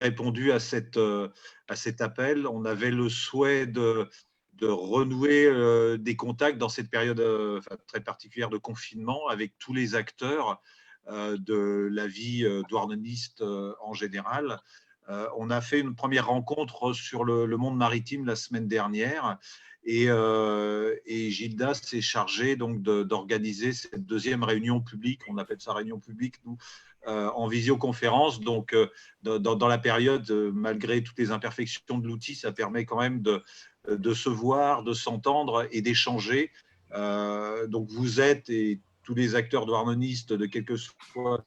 répondu à cet appel. On avait le souhait de renouer des contacts dans cette période très particulière de confinement avec tous les acteurs de la vie douarneniste en général. On a fait une première rencontre sur le monde maritime la semaine dernière et Gilda s'est chargée donc d'organiser cette deuxième réunion publique, on appelle ça réunion publique nous, en visioconférence. Donc dans la période, malgré toutes les imperfections de l'outil, ça permet quand même de se voir, de s'entendre et d'échanger. Donc vous êtes, et tous les acteurs douarnenistes de quel que soit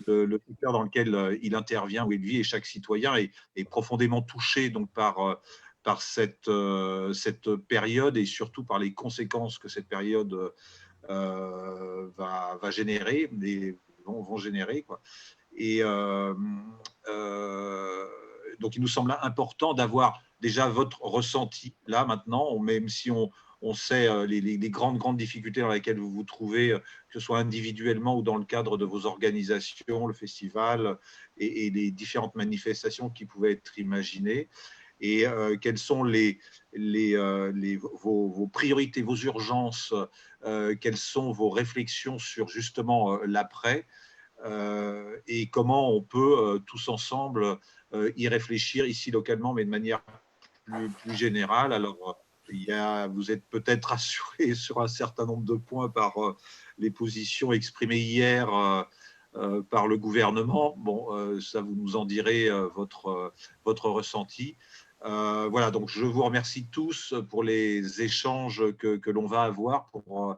le secteur dans lequel il intervient, où il vit, et chaque citoyen est profondément touché donc par cette période et surtout par les conséquences que cette période va générer, vont générer, quoi. Et donc, il nous semble important d'avoir déjà votre ressenti là maintenant, même si on sait les grandes difficultés dans lesquelles vous vous trouvez, que ce soit individuellement ou dans le cadre de vos organisations, le festival et les différentes manifestations qui pouvaient être imaginées. Et quelles sont vos priorités, vos urgences, quelles sont vos réflexions sur justement l'après, et comment on peut tous ensemble y réfléchir ici localement, mais de manière plus générale. Alors, vous êtes peut-être rassuré sur un certain nombre de points par les positions exprimées hier par le gouvernement. Bon, ça, vous nous en direz votre ressenti. Voilà, donc je vous remercie tous pour les échanges que l'on va avoir, pour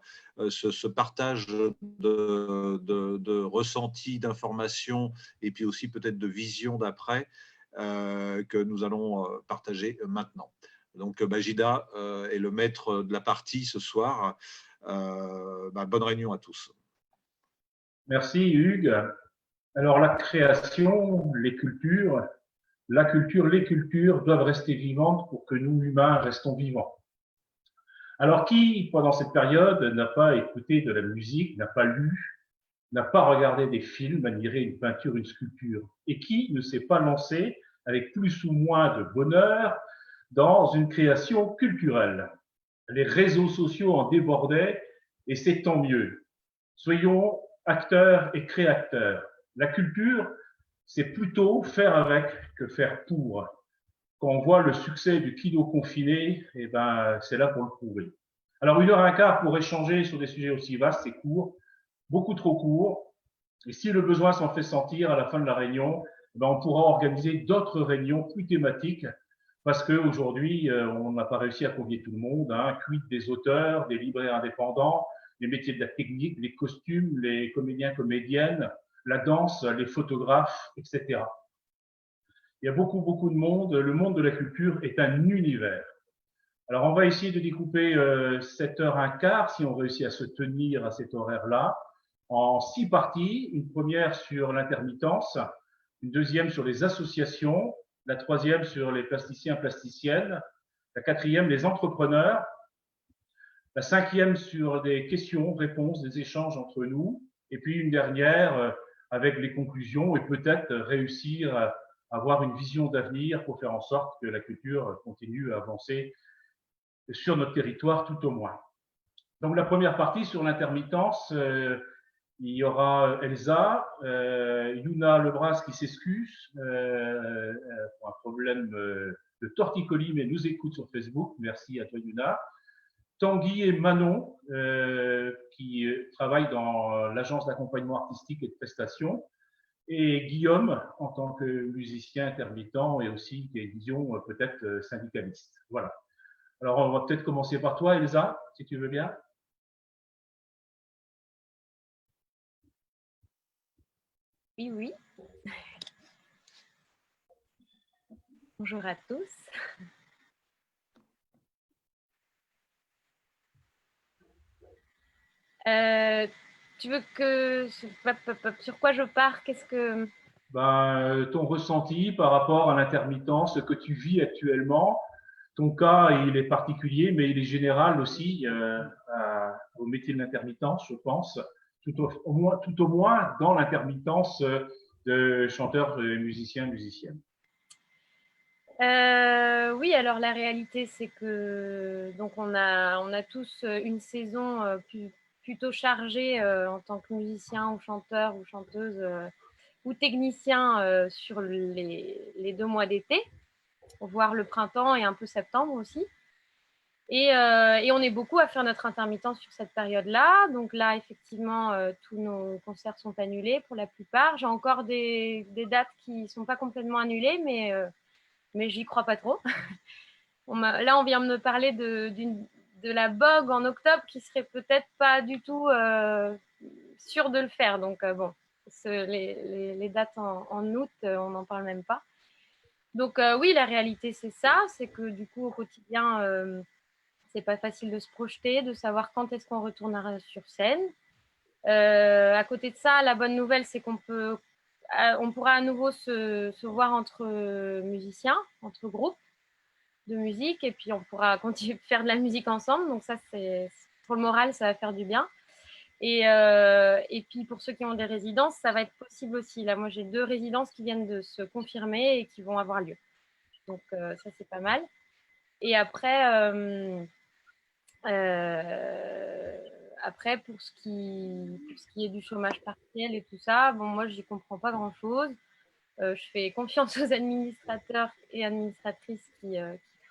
ce partage de ressentis, d'informations et puis aussi peut-être de visions d'après que nous allons partager maintenant. Donc Gilda est le maître de la partie ce soir. Bonne réunion à tous. Merci Hugues. Alors la création, les cultures, la culture, les cultures doivent rester vivantes pour que nous, humains, restons vivants. Alors qui, pendant cette période, n'a pas écouté de la musique, n'a pas lu, n'a pas regardé des films, admiré une peinture, une sculpture, et qui ne s'est pas lancé avec plus ou moins de bonheur dans une création culturelle? Les réseaux sociaux en débordaient et c'est tant mieux. Soyons acteurs et créateurs. La culture, c'est plutôt faire avec que faire pour. Quand on voit le succès du kino confiné, eh ben, c'est là pour le prouver. Alors, 1h15 pour échanger sur des sujets aussi vastes, c'est court, beaucoup trop court. Et si le besoin s'en fait sentir à la fin de la réunion, eh ben, on pourra organiser d'autres réunions plus thématiques parce qu'aujourd'hui, on n'a pas réussi à convier tout le monde. Quid des auteurs, des libraires indépendants, les métiers de la technique, les costumes, les comédiens, comédiennes, la danse, les photographes, etc. Il y a beaucoup de monde. Le monde de la culture est un univers. Alors, on va essayer de découper 7h15, si on réussit à se tenir à cet horaire-là, en 6 parties. Une première sur l'intermittence, une deuxième sur les associations, la troisième sur les plasticiens, plasticiennes, la quatrième, les entrepreneurs, la cinquième sur des questions, réponses, des échanges entre nous, et puis une dernière avec les conclusions et peut-être réussir à avoir une vision d'avenir pour faire en sorte que la culture continue à avancer sur notre territoire tout au moins. Donc la première partie sur l'intermittence, il y aura Elsa, Yuna Lebras qui s'excuse pour un problème de torticolis, mais nous écoute sur Facebook. Merci à toi Yuna. Tanguy et Manon qui travaillent dans l'agence d'accompagnement artistique et de prestations. Et Guillaume en tant que musicien intermittent et aussi qui a une vision peut-être syndicaliste. Voilà. Alors, on va peut-être commencer par toi, Elsa, si tu veux bien. Oui. Bonjour à tous. Tu veux que... Sur quoi je pars? Qu'est-ce que... Ton ressenti par rapport à l'intermittence que tu vis actuellement. Ton cas, il est particulier, mais il est général aussi au métier de l'intermittence, je pense. Tout au moins dans l'intermittence de chanteurs, musiciens, musiciennes? Oui, alors la réalité, c'est que donc on a tous une saison plutôt chargée en tant que musicien ou chanteur ou chanteuse ou technicien sur les 2 mois d'été, voire le printemps et un peu septembre aussi. Et on est beaucoup à faire notre intermittence sur cette période-là. Donc là, effectivement, tous nos concerts sont annulés pour la plupart. J'ai encore des dates qui ne sont pas complètement annulées, mais j'y crois pas trop. Là, on vient de me parler de la Bogue en octobre qui serait peut-être pas du tout sûre de le faire. Donc, bon, les dates en août, on n'en parle même pas. Donc, oui, la réalité, c'est ça. C'est que du coup, au quotidien, c'est pas facile de se projeter, de savoir quand est-ce qu'on retournera sur scène. À côté de ça, la bonne nouvelle, c'est on pourra à nouveau se voir entre musiciens, entre groupes de musique, et puis on pourra continuer de faire de la musique ensemble. Donc ça, c'est pour le moral, ça va faire du bien. Et puis pour ceux qui ont des résidences, ça va être possible aussi. Là, moi, j'ai 2 résidences qui viennent de se confirmer et qui vont avoir lieu. Donc ça, c'est pas mal. Et après, pour ce qui est du chômage partiel et tout ça, bon, moi, j'y comprends pas grand-chose. Je fais confiance aux administrateurs et administratrices qui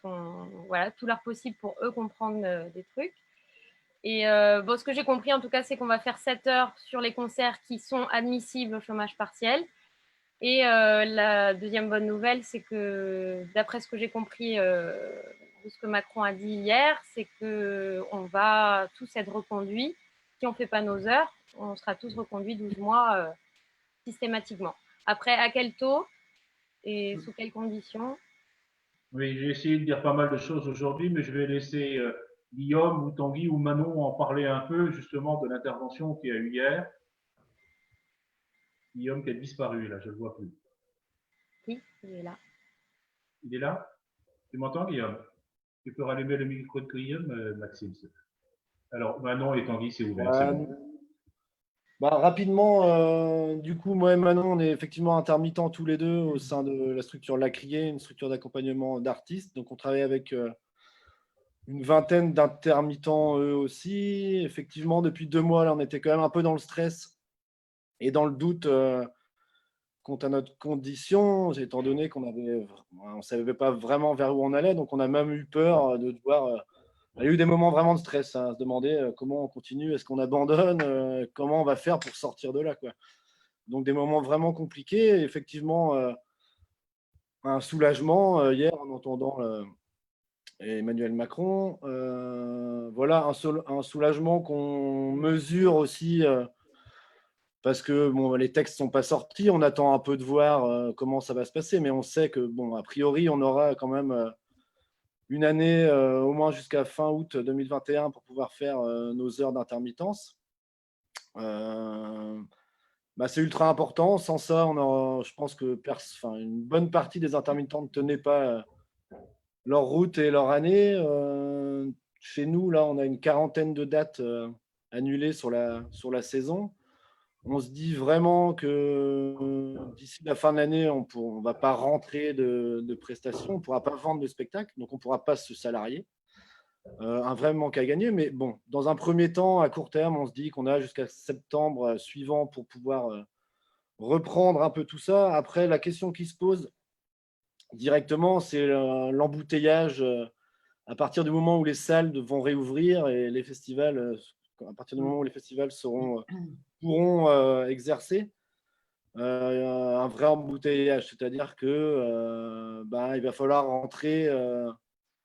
font voilà, tout leur possible pour eux comprendre des trucs. Et bon, ce que j'ai compris en tout cas, c'est qu'on va faire 7 heures sur les concerts qui sont admissibles au chômage partiel. Et la deuxième bonne nouvelle, c'est que d'après ce que j'ai compris de ce que Macron a dit hier, c'est qu'on va tous être reconduits. Si on ne fait pas nos heures, on sera tous reconduits 12 mois systématiquement. Après, à quel taux et sous quelles conditions? Oui, j'ai essayé de dire pas mal de choses aujourd'hui, mais je vais laisser Guillaume ou Tanguy ou Manon en parler un peu justement de l'intervention qu'il y a eu hier. Guillaume qui a disparu, là, je ne le vois plus. Oui, il est là. Il est là? Tu m'entends, Guillaume? Tu peux rallumer le micro de Guillaume, Maxime. Alors, Manon et Tanguy, c'est ouvert, c'est bon. Bah, rapidement, du coup, moi et Manon, on est effectivement intermittents tous les deux au sein de la structure Lacrier, une structure d'accompagnement d'artistes. Donc, on travaille avec une vingtaine d'intermittents eux aussi. Effectivement, depuis 2 mois, là, on était quand même un peu dans le stress et dans le doute quant à notre condition, étant donné on ne savait pas vraiment vers où on allait. Donc, on a même eu peur de devoir. Il y a eu des moments vraiment de stress, hein, à se demander comment on continue, est-ce qu'on abandonne, comment on va faire pour sortir de là, quoi. Donc des moments vraiment compliqués. Et effectivement, un soulagement hier en entendant Emmanuel Macron. Voilà, un soulagement qu'on mesure aussi parce que bon, les textes ne sont pas sortis. On attend un peu de voir comment ça va se passer, mais on sait que, bon, a priori, on aura quand même une année au moins jusqu'à fin août 2021 pour pouvoir faire nos heures d'intermittence. Bah, c'est ultra important. Sans ça, je pense que une bonne partie des intermittents ne tenaient pas leur route et leur année. Chez nous, là, on a une quarantaine de dates annulées sur la saison. On se dit vraiment que d'ici la fin de l'année, on ne va pas rentrer de prestations, on ne pourra pas vendre de spectacles, donc on ne pourra pas se salarier. Un vrai manque à gagner. Mais bon, dans un premier temps, à court terme, on se dit qu'on a jusqu'à septembre suivant pour pouvoir reprendre un peu tout ça. Après, la question qui se pose directement, c'est l'embouteillage à partir du moment où les salles vont réouvrir et les festivals, à partir du moment où les festivals pourront exercer. Un vrai embouteillage, c'est-à-dire que il va falloir rentrer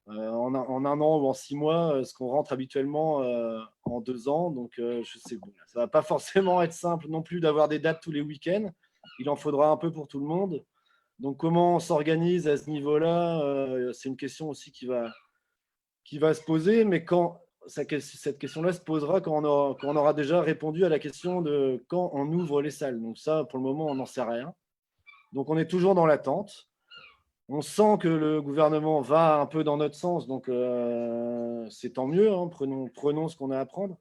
en un an ou en 6 mois ce qu'on rentre habituellement en 2 ans. Donc, je sais, ça va pas forcément être simple non plus d'avoir des dates tous les week-ends. Il en faudra un peu pour tout le monde. Donc, comment on s'organise à ce niveau-là, c'est une question aussi qui va se poser. Mais cette question-là se posera quand on aura déjà répondu à la question de quand on ouvre les salles. Donc ça, pour le moment, on n'en sait rien. Donc, on est toujours dans l'attente. On sent que le gouvernement va un peu dans notre sens, donc c'est tant mieux, hein, prenons ce qu'on a à prendre.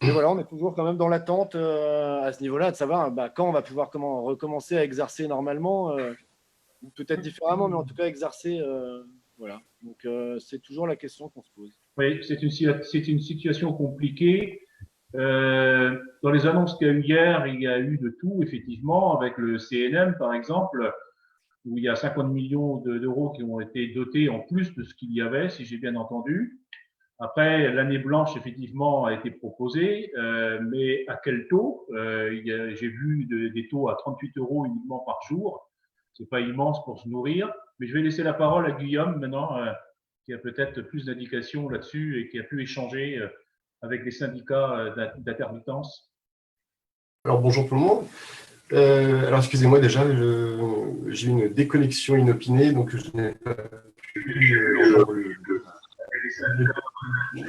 Mais voilà, on est toujours quand même dans l'attente à ce niveau-là, de savoir quand on va pouvoir recommencer à exercer normalement, ou peut-être différemment, mais en tout cas exercer. Voilà. Donc c'est toujours la question qu'on se pose. Oui, c'est une situation compliquée. Dans les annonces qu'il y a eu hier, il y a eu de tout, effectivement, avec le CNM, par exemple, où il y a 50 millions d'euros qui ont été dotés en plus de ce qu'il y avait, si j'ai bien entendu. Après, l'année blanche, effectivement, a été proposée, mais à quel taux? J'ai vu des taux à 38 euros uniquement par jour. C'est pas immense pour se nourrir. Mais je vais laisser la parole à Guillaume maintenant, qui a peut-être plus d'indications là-dessus et qui a pu échanger avec les syndicats d'intermittence. Alors bonjour tout le monde. Alors excusez-moi déjà, j'ai eu une déconnexion inopinée, donc je n'ai pas pu entendre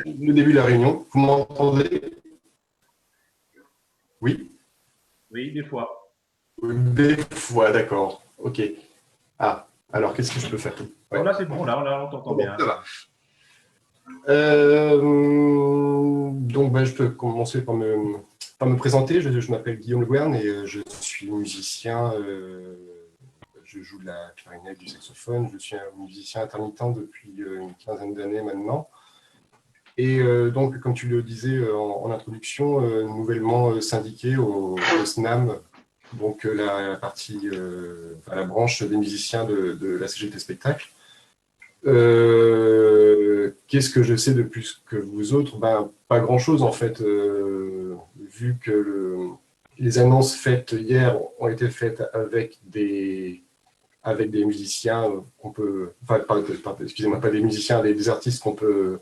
le début de la réunion. Vous m'entendez? Oui? Oui, des fois. Des fois, d'accord. Ok. Ah, alors qu'est-ce que je peux faire? Ouais. Là c'est bon, là on t'entend bien. Ça va. Donc je peux commencer par me présenter. Je m'appelle Guillaume Le Gouern et je suis musicien. Je joue de la clarinette, du saxophone. Je suis un musicien intermittent depuis une quinzaine d'années maintenant. Et donc, comme tu le disais en introduction, nouvellement syndiqué au SNAM, donc la partie, la branche des musiciens de la CGT Spectacle. Qu'est-ce que je sais de plus que vous autres? Pas grand-chose en fait, vu que les annonces faites hier ont été faites avec des musiciens qu'on peut, excusez-moi, pas des musiciens, des artistes qu'on peut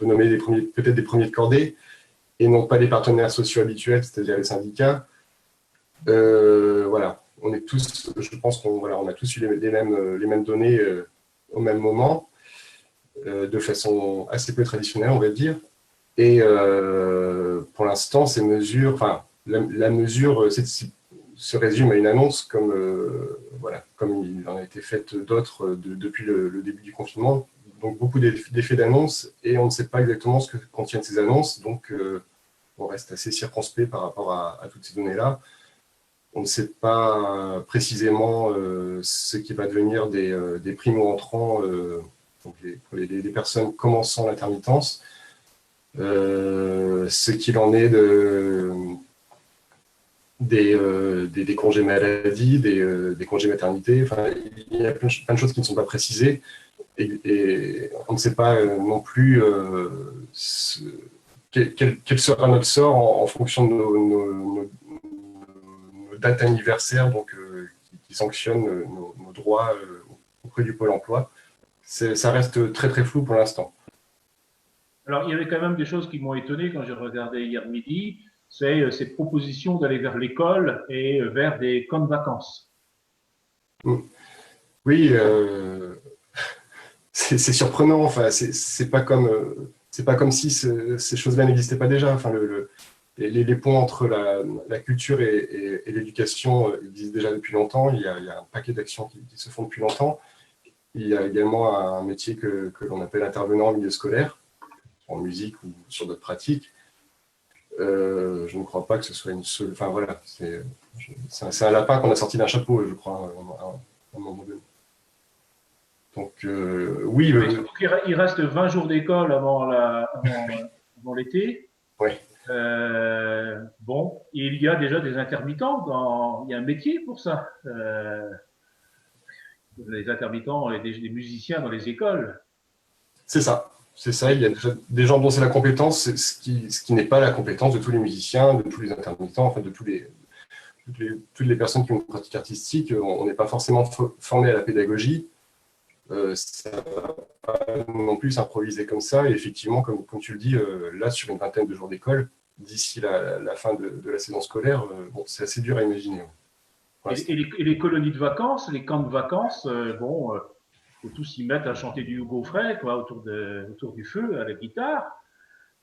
nommer peut-être des premiers de cordée, et non pas des partenaires sociaux habituels, c'est-à-dire les syndicats. Voilà, on est tous, je pense on a tous eu les mêmes données au même moment, de façon assez peu traditionnelle, on va dire. Et pour l'instant, ces mesures, la mesure se résume à une annonce comme il en a été fait d'autres depuis le début du confinement. Donc beaucoup d'effets d'annonce et on ne sait pas exactement ce que contiennent ces annonces. Donc on reste assez circonspect par rapport à toutes ces données-là. On ne sait pas précisément ce qui va devenir des primo-entrants, donc pour les personnes commençant l'intermittence, ce qu'il en est des congés maladie, des congés maternité. Enfin, il y a plein de choses qui ne sont pas précisées et on ne sait pas non plus quel sera notre sort en fonction de nos dates anniversaires, donc qui sanctionnent nos droits auprès du Pôle emploi. Ça reste très très flou pour l'instant. Alors, il y avait quand même des choses qui m'ont étonné quand j'ai regardé hier midi, c'est cette proposition d'aller vers l'école et vers des camps de vacances. Oui, c'est surprenant. Enfin, c'est pas comme si ces choses-là n'existaient pas déjà. Enfin, les ponts entre la culture et l'éducation existent déjà depuis longtemps. Il y a un paquet d'actions qui se font depuis longtemps. Il y a également un métier que l'on appelle intervenant en milieu scolaire, en musique ou sur d'autres pratiques. Je ne crois pas que ce soit une seule. Enfin voilà, c'est un lapin qu'on a sorti d'un chapeau, je crois, à un moment donné. Donc oui. Il reste 20 jours d'école avant l'été. Oui. Bon, il y a déjà des intermittents, il y a un métier pour ça. Les intermittents et des musiciens dans les écoles. C'est ça. C'est ça, il y a déjà des gens dont c'est la compétence, ce qui n'est pas la compétence de tous les musiciens, de tous les intermittents, en fait, de toutes les personnes qui ont une pratique artistique. On n'est pas forcément formé à la pédagogie. Ça ne va pas non plus s'improviser comme ça. Et effectivement, comme tu le dis, là, sur une vingtaine de jours d'école, d'ici la fin de la saison scolaire, c'est assez dur à imaginer. Et les colonies de vacances, les camps de vacances, faut tous s'y mettre à chanter du Hugo Frey, quoi, autour du feu, à la guitare.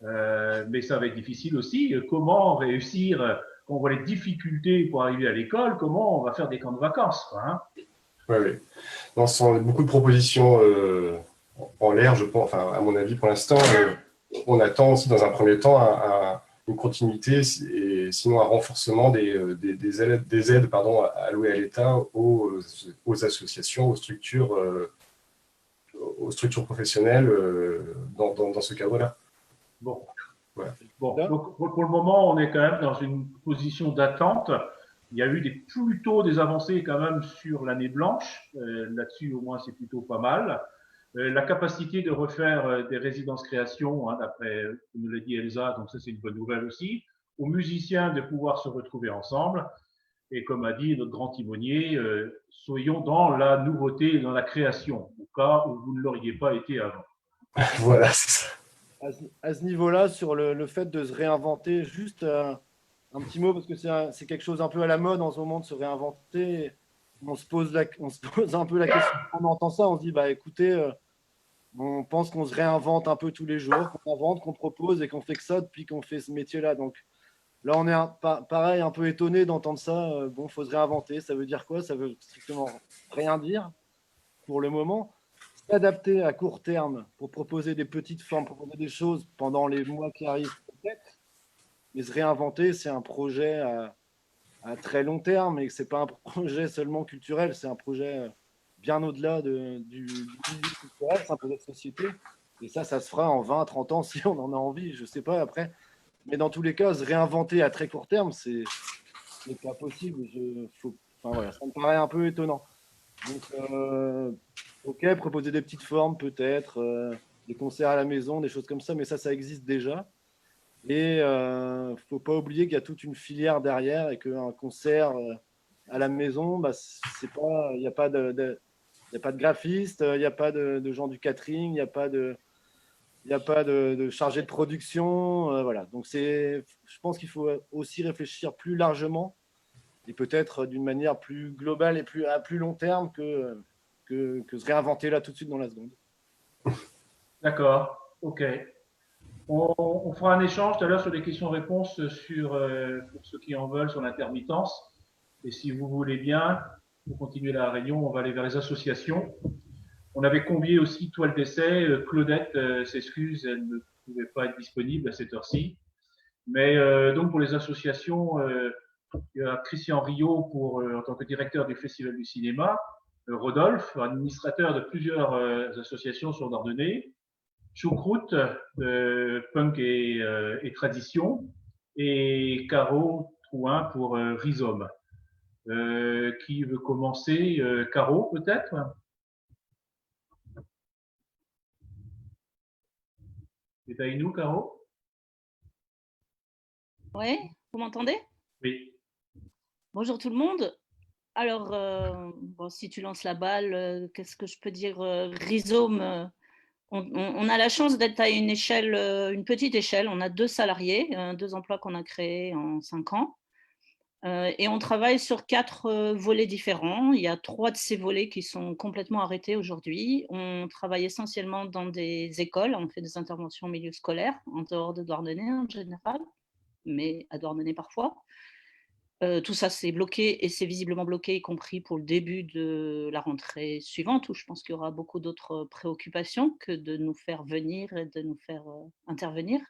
Mais ça va être difficile aussi. Comment réussir, quand on voit les difficultés pour arriver à l'école, comment on va faire des camps de vacances, quoi, hein? Oui. Ce sont beaucoup de propositions en l'air, je pense, enfin, à mon avis, pour l'instant. On attend aussi, dans un premier temps, une continuité et sinon un renforcement des aides allouées à l'État aux associations, aux structures professionnelles dans ce cadre-là. Bon. Voilà. Bon, donc pour le moment, on est quand même dans une position d'attente. Il y a eu plutôt des avancées quand même sur l'année blanche. Là-dessus, au moins, c'est plutôt pas mal. La capacité de refaire des résidences création, hein, d'après nous l'a dit Elsa, donc ça c'est une bonne nouvelle aussi. Aux musiciens de pouvoir se retrouver ensemble. Et comme a dit notre grand timonier, soyons dans la nouveauté, dans la création, au cas où vous ne l'auriez pas été avant. Voilà, c'est ça. À ce niveau-là, sur le fait de se réinventer, juste un petit mot, parce que c'est quelque chose un peu à la mode en ce moment de se réinventer. On se pose un peu la question, quand on entend ça, on se dit, bah écoutez, on pense qu'on se réinvente un peu tous les jours, qu'on invente, qu'on propose et qu'on fait que ça depuis qu'on fait ce métier-là. Donc là, on est pareil, un peu étonné d'entendre ça. Bon, il faut se réinventer. Ça veut dire quoi? Ça veut strictement rien dire pour le moment. S'adapter à court terme pour proposer des petites formes, proposer des choses pendant les mois qui arrivent peut-être. Mais se réinventer, c'est un projet à très long terme et ce n'est pas un projet seulement culturel, c'est un projet bien au-delà du milieu culturel, c'est un projet de société. Et ça se fera en 20, 30 ans si on en a envie, je ne sais pas après. Mais dans tous les cas, se réinventer à très court terme, c'est pas possible. Enfin, voilà, ça me paraît un peu étonnant. Donc, ok, proposer des petites formes peut-être, des concerts à la maison, des choses comme ça, mais ça existe déjà. Et ne faut pas oublier qu'il y a toute une filière derrière et qu'un concert à la maison, bah, il n'y a pas de graphiste, il n'y a pas de gens du catering, il n'y a pas de chargé de production. Voilà. Donc, je pense qu'il faut aussi réfléchir plus largement et peut-être d'une manière plus globale et à plus long terme que se réinventer là tout de suite dans la seconde. D'accord, ok. On fera un échange tout à l'heure sur des questions-réponses pour ceux qui en veulent, sur l'intermittence. Et si vous voulez bien, pour continuer la réunion, on va aller vers les associations. On avait convié aussi Toile d'essai. Claudette s'excuse, elle ne pouvait pas être disponible à cette heure-ci. Mais donc pour les associations, il y a Christian Rio en tant que directeur du Festival du cinéma, Rodolphe, administrateur de plusieurs associations sur Dordogne, Choucroute, Punk et Tradition, et Caro Trouin pour Rhizome. Qui veut commencer? Caro, peut-être? C'est avec nous, Caro? Oui, vous m'entendez? Oui. Bonjour tout le monde. Alors, bon, si tu lances la balle, qu'est-ce que je peux dire? Rhizome, on a la chance d'être à une petite échelle. On a 2 salariés, 2 emplois qu'on a créés en 5 ans. Et on travaille sur 4 volets différents. Il y a 3 de ces volets qui sont complètement arrêtés aujourd'hui. On travaille essentiellement dans des écoles. On fait des interventions au milieu scolaire, en dehors de Douarnenez en général, mais à Douarnenez parfois. Tout ça, c'est bloqué et c'est visiblement bloqué, y compris pour le début de la rentrée suivante, où je pense qu'il y aura beaucoup d'autres préoccupations que de nous faire venir et de nous faire intervenir.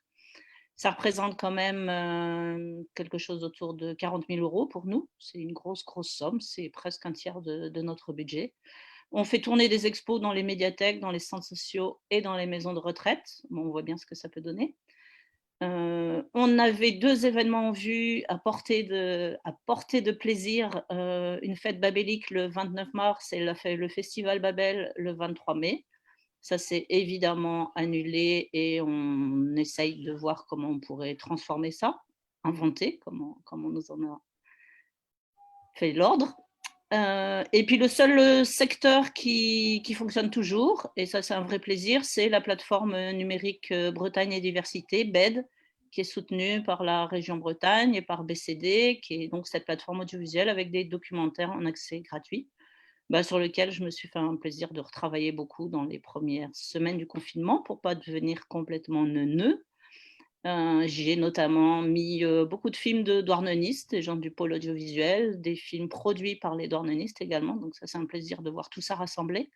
Ça représente quand même quelque chose autour de 40 000 € pour nous. C'est une grosse somme, c'est presque un tiers de notre budget. On fait tourner des expos dans les médiathèques, dans les centres sociaux et dans les maisons de retraite. Bon, on voit bien ce que ça peut donner. On avait 2 événements en vue à portée de plaisir, une fête babélique le 29 mars et le festival Babel le 23 mai. Ça s'est évidemment annulé et on essaye de voir comment on pourrait transformer ça, inventer, comment on nous en a fait l'ordre. Et puis le seul secteur qui fonctionne toujours, et ça c'est un vrai plaisir, c'est la plateforme numérique Bretagne et Diversité, BED, qui est soutenue par la région Bretagne et par BCD, qui est donc cette plateforme audiovisuelle avec des documentaires en accès gratuit, sur lequel je me suis fait un plaisir de retravailler beaucoup dans les premières semaines du confinement pour ne pas devenir complètement neuneux. J'ai notamment mis beaucoup de films de douarnenistes, des gens du pôle audiovisuel, des films produits par les douarnenistes également, donc ça c'est un plaisir de voir tout ça rassemblé.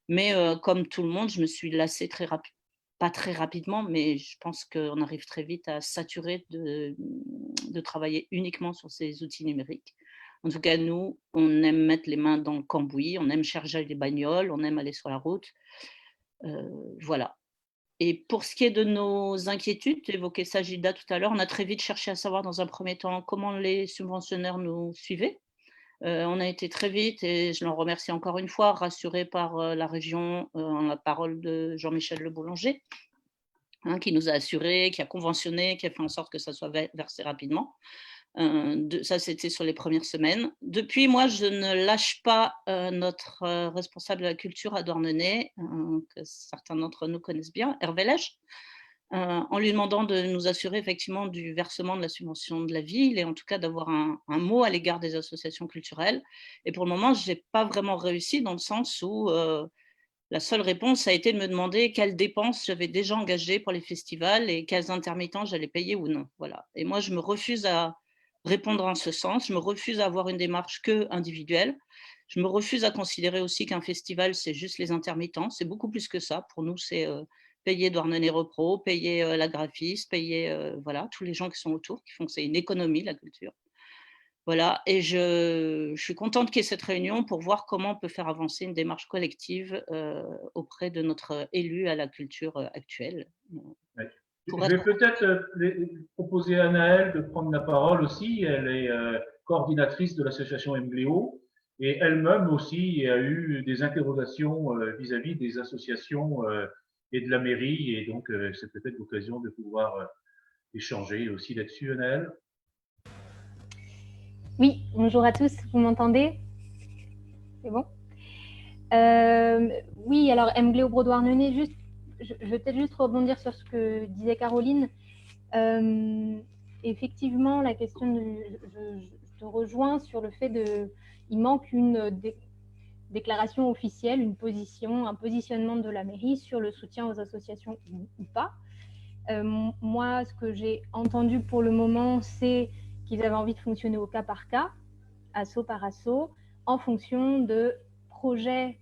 Mais comme tout le monde, je me suis lassée très rapidement. pas très rapidement, mais je pense qu'on arrive très vite à saturer de travailler uniquement sur ces outils numériques. En tout cas, nous, on aime mettre les mains dans le cambouis, on aime charger les bagnoles, on aime aller sur la route. Voilà. Et pour ce qui est de nos inquiétudes, tu évoquais ça, Gilda, tout à l'heure, on a très vite cherché à savoir dans un premier temps comment les subventionnaires nous suivaient. On a été très vite, et je l'en remercie encore une fois, rassurés par la région, en la parole de Jean-Michel Le Boulanger, qui nous a assurés, qui a conventionné, qui a fait en sorte que ça soit versé rapidement. Ça, c'était sur les premières semaines. Depuis, moi, je ne lâche pas notre responsable de la culture à Douarnenez, que certains d'entre nous connaissent bien, Hervé Lèche, en lui demandant de nous assurer effectivement du versement de la subvention de la ville et en tout cas d'avoir un mot à l'égard des associations culturelles. Et pour le moment, je n'ai pas vraiment réussi dans le sens où la seule réponse a été de me demander quelles dépenses j'avais déjà engagées pour les festivals et quels intermittents j'allais payer ou non. Voilà. Et moi, je me refuse à répondre en ce sens. Je me refuse à avoir une démarche que individuelle. Je me refuse à considérer aussi qu'un festival, c'est juste les intermittents. C'est beaucoup plus que ça. Pour nous, c'est payer Douarnenez Repro, payer la graphiste, payer voilà, tous les gens qui sont autour, qui font que c'est une économie, la culture. Voilà, et je suis contente qu'il y ait cette réunion pour voir comment on peut faire avancer une démarche collective auprès de notre élu à la culture actuelle. Ouais. Je vais peut-être proposer à Naël de prendre la parole aussi. Elle est coordinatrice de l'association MGLEO et elle-même aussi a eu des interrogations vis-à-vis des associations et de la mairie. Et donc, c'est peut-être l'occasion de pouvoir échanger aussi là-dessus, Naël. Oui, bonjour à tous, vous m'entendez? C'est bon? Oui, alors MGLEO Douarnenez, juste, je vais peut-être juste rebondir sur ce que disait Caroline. Effectivement, la question, je te rejoins sur le fait il manque une déclaration officielle, une position, un positionnement de la mairie sur le soutien aux associations ou pas. Moi, ce que j'ai entendu pour le moment, c'est qu'ils avaient envie de fonctionner au cas par cas, asso par asso, en fonction de projets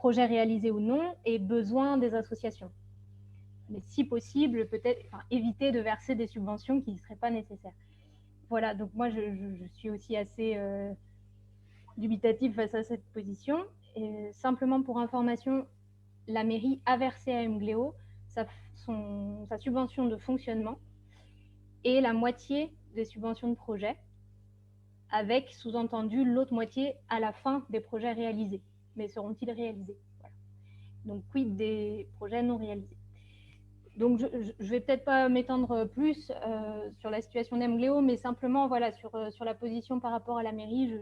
réalisés ou non et besoins des associations. Mais si possible, peut-être éviter de verser des subventions qui ne seraient pas nécessaires. Voilà, donc moi, je suis aussi assez dubitative face à cette position. Et simplement pour information, la mairie a versé à MGLEO sa subvention de fonctionnement et la moitié des subventions de projet, avec sous-entendu l'autre moitié à la fin des projets réalisés. Mais seront-ils réalisés? Voilà. Donc, quid des projets non réalisés? Donc, je ne vais peut-être pas m'étendre plus sur la situation d'MGLEO, mais simplement voilà, sur la position par rapport à la mairie, je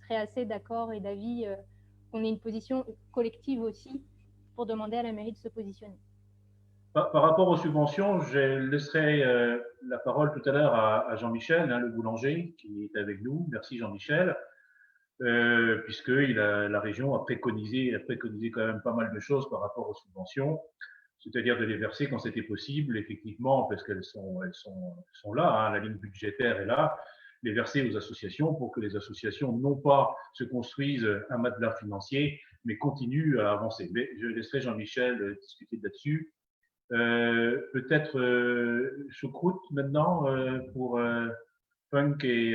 serais assez d'accord et d'avis qu'on ait une position collective aussi pour demander à la mairie de se positionner. Par rapport aux subventions, je laisserai la parole tout à l'heure à Jean-Michel, Le Boulanger, qui est avec nous. Merci Jean-Michel, puisque la région a préconisé quand même pas mal de choses par rapport aux subventions, c'est-à-dire de les verser quand c'était possible, effectivement, parce qu'elles sont là, la ligne budgétaire est là, les verser aux associations pour que les associations non pas se construisent un matelas financier, mais continuent à avancer. Mais je laisserai Jean-Michel discuter là-dessus. Peut-être choucroute maintenant pour punk et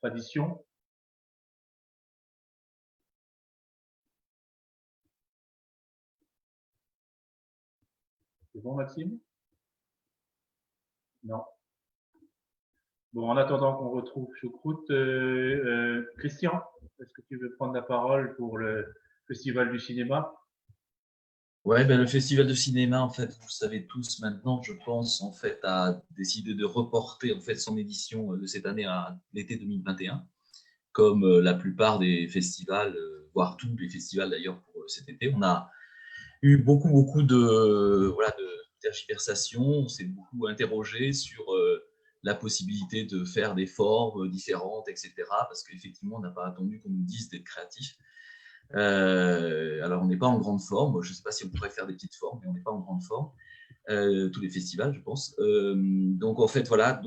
tradition. C'est bon, Maxime? Non. Bon, en attendant qu'on retrouve choucroute, Christian, est-ce que tu veux prendre la parole pour le Festival du cinéma? Ouais, ben le festival de cinéma, en fait, vous le savez tous maintenant, je pense, en fait, a décidé de reporter en fait son édition de cette année à l'été 2021, comme la plupart des festivals, voire tous les festivals d'ailleurs pour cet été. On a eu beaucoup de tergiversations, on s'est beaucoup interrogé sur la possibilité de faire des formes différentes, etc. Parce qu'effectivement, on n'a pas attendu qu'on nous dise d'être créatifs. Alors, on n'est pas en grande forme. Je ne sais pas si on pourrait faire des petites formes, mais on n'est pas en grande forme. Tous les festivals, je pense. Donc, en fait, voilà.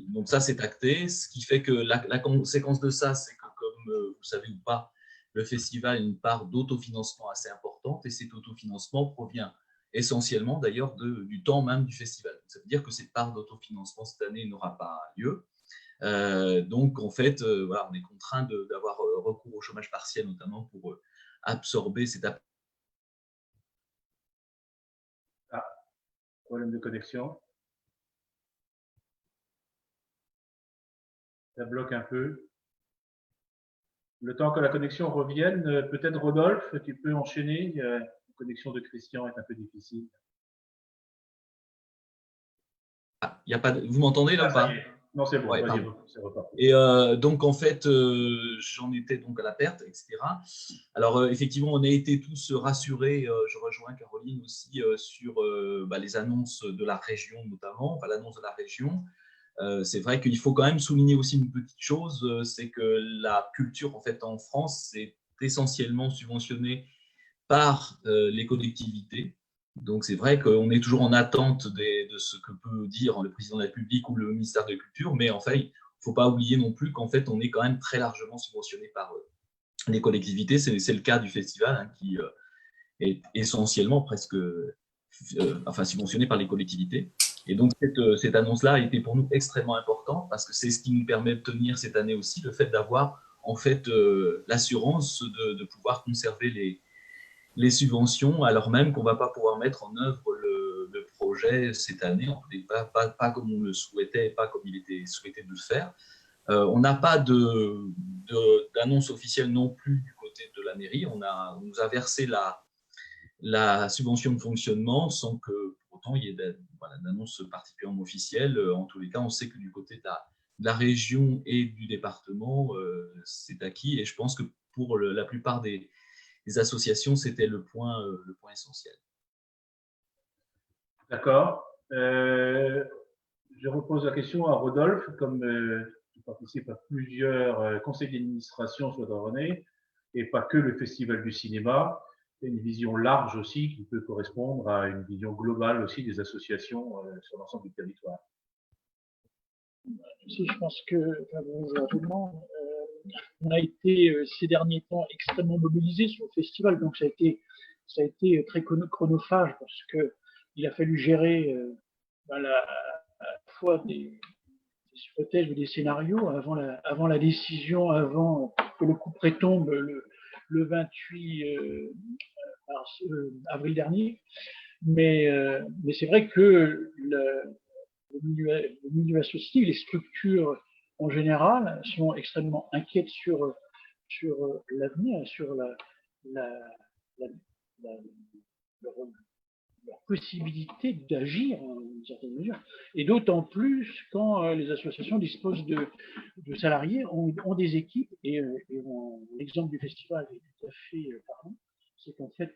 Donc ça, c'est acté. Ce qui fait que la conséquence de ça, c'est que, comme vous le savez ou pas, le festival a une part d'autofinancement assez importante importante et cet autofinancement provient essentiellement d'ailleurs du temps même du festival. Ça veut dire que cette part d'autofinancement cette année n'aura pas lieu. Donc en fait, voilà, on est contraint d'avoir recours au chômage partiel notamment pour absorber cette apport. Problème de connexion. Ça bloque un peu. Le temps que la connexion revienne, peut-être Rodolphe, tu peux enchaîner. La connexion de Christian est un peu difficile. Ah, y a pas de... Vous m'entendez là ou pas? Non, c'est bon, ouais, vas-y, c'est reparti. Et donc, en fait, j'en étais donc à la perte, etc. Alors, effectivement, on a été tous rassurés, je rejoins Caroline aussi, sur les annonces de la région notamment, enfin l'annonce de la région. C'est vrai qu'il faut quand même souligner aussi une petite chose, c'est que la culture, en fait, en France, c'est essentiellement subventionné par les collectivités. Donc, c'est vrai qu'on est toujours en attente de ce que peut dire le président de la République ou le ministère de la Culture, mais en fait, il ne faut pas oublier non plus qu'en fait, on est quand même très largement subventionné par les collectivités. C'est le cas du festival hein, qui est essentiellement presque subventionné par les collectivités. Et donc, cette annonce-là a été pour nous extrêmement importante parce que c'est ce qui nous permet de tenir cette année aussi, le fait d'avoir en fait l'assurance de pouvoir conserver les subventions, alors même qu'on ne va pas pouvoir mettre en œuvre le projet cette année, en tout cas pas comme on le souhaitait, pas comme il était souhaité de le faire. On n'a pas d'annonce officielle non plus du côté de la mairie. On nous a versé la subvention de fonctionnement sans que pour autant il y ait d'annonce particulièrement officielle. En tous les cas, on sait que du côté de la région et du département, c'est acquis. Et je pense que pour la plupart des associations, c'était le point essentiel. D'accord. Je repose la question à Rodolphe, comme tu participes à plusieurs conseils d'administration sur Douarnenez, et pas que le Festival du cinéma, une vision large aussi qui peut correspondre à une vision globale aussi des associations sur l'ensemble du territoire. Si, je pense que, bonjour à tout le monde, on a été ces derniers temps extrêmement mobilisés sur le festival, donc ça a été très chronophage parce que il a fallu gérer à la fois des hypothèses ou des scénarios avant la décision, avant que le coup près tombe le 28 avril dernier. Mais c'est vrai que le milieu associatif, les structures en général sont extrêmement inquiètes sur l'avenir, sur leur possibilité d'agir dans une certaine mesure. Et d'autant plus quand les associations disposent de salariés, ont des équipes, et l'exemple du festival est tout à fait parlant, c'est qu'en fait,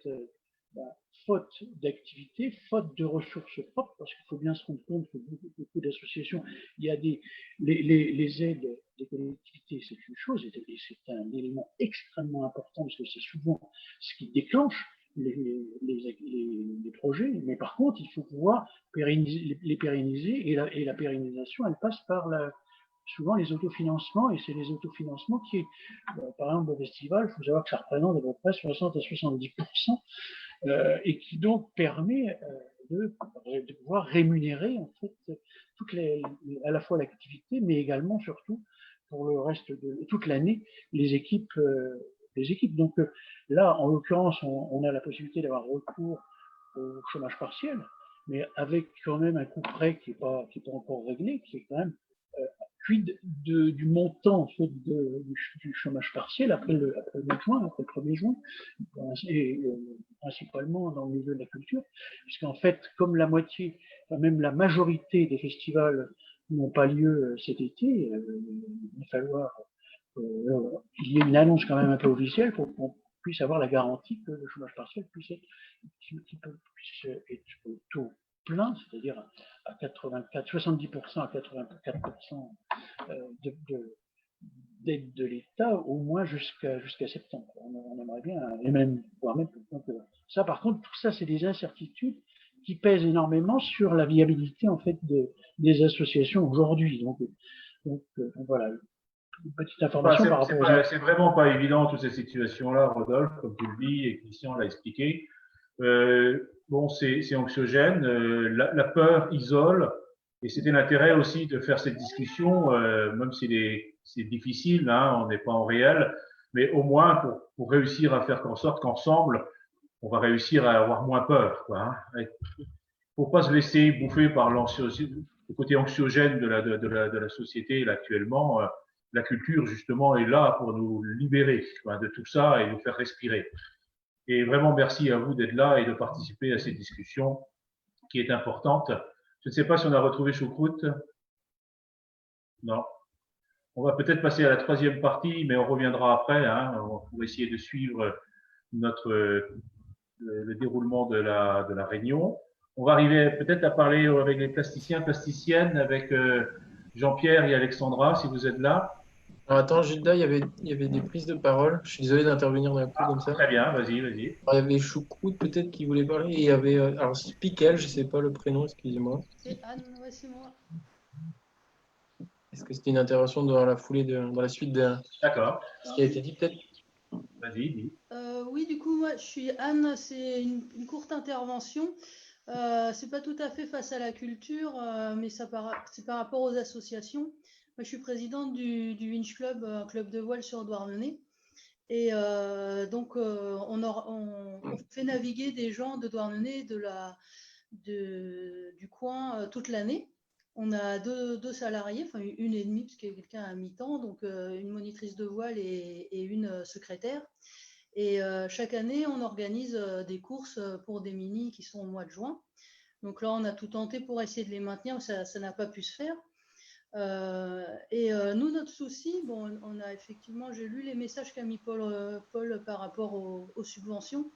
faute d'activité, faute de ressources propres, parce qu'il faut bien se rendre compte que beaucoup d'associations, il y a les aides des collectivités, c'est une chose, et c'est un élément extrêmement important, parce que c'est souvent ce qui déclenche les projets, mais par contre, il faut pouvoir les pérenniser, et la pérennisation, elle passe par souvent les autofinancements, et c'est les autofinancements qui, par exemple, au festival, il faut savoir que ça représente à peu près 60 à 70%, et qui donc permet de pouvoir rémunérer en fait à la fois l'activité, mais également surtout pour le reste de toute l'année les équipes. Donc là, en l'occurrence, on a la possibilité d'avoir recours au chômage partiel, mais avec quand même un coût près qui est pas encore réglé, qui est quand même quid du montant en fait, du chômage partiel après le 1er juin, et principalement dans le milieu de la culture, puisqu'en fait, comme la moitié, enfin même la majorité des festivals n'ont pas lieu cet été, il va falloir qu'il y ait une annonce quand même un peu officielle pour qu'on puisse avoir la garantie que le chômage partiel puisse être au taux plein, c'est-à-dire à 70% à 84% d'aide de l'État, au moins jusqu'à septembre. On aimerait bien, et même, voire même ça. Par contre, tout ça, c'est des incertitudes qui pèsent énormément sur la viabilité en fait des associations aujourd'hui. Donc voilà. une petite information par rapport aux... C'est vraiment pas évident, toutes ces situations-là, Rodolphe, comme tu le dis, et Christian l'a expliqué. Bon, c'est anxiogène, la peur isole, et c'était l'intérêt aussi de faire cette discussion, même si c'est difficile, hein, on n'est pas en réel, mais au moins pour réussir à faire en sorte qu'ensemble, on va réussir à avoir moins peur, quoi, hein. Faut pas se laisser bouffer par le côté anxiogène de la société là, actuellement. La culture, justement, est là pour nous libérer, quoi, de tout ça et nous faire respirer. Et vraiment, merci à vous d'être là et de participer à cette discussion qui est importante. Je ne sais pas si on a retrouvé Choucroute. Non. On va peut-être passer à la troisième partie, mais on reviendra après, hein, pour essayer de suivre le déroulement de la réunion. On va arriver peut-être à parler avec les plasticiens, plasticiennes, avec Jean-Pierre et Alexandra, si vous êtes là. Alors attends, Gilda, il y avait des prises de parole. Je suis désolé d'intervenir d'un coup comme ça. Très bien, vas-y. Alors, il y avait Choucroute peut-être qui voulait parler. Et il y avait alors Spikel, je ne sais pas le prénom, excusez-moi. C'est Anne, ouais, c'est moi. Est-ce que c'était une intervention dans la foulée, dans la suite de ce qui a été dit peut-être? Vas-y, dis. Oui, du coup, moi, je suis Anne. C'est une courte intervention. C'est pas tout à fait face à la culture, mais c'est par rapport aux associations. Moi, je suis présidente du Winch Club, un club de voile sur Douarnenez. Et donc, on fait naviguer des gens de Douarnenez, du coin, toute l'année. On a deux salariés, enfin une et demie, parce qu'il y a quelqu'un à mi-temps, donc une monitrice de voile et une secrétaire. Et chaque année, on organise des courses pour des minis qui sont au mois de juin. Donc là, on a tout tenté pour essayer de les maintenir, mais ça n'a pas pu se faire. Nous, notre souci, bon, on a effectivement, j'ai lu les messages qu'a mis Paul par rapport aux subventions.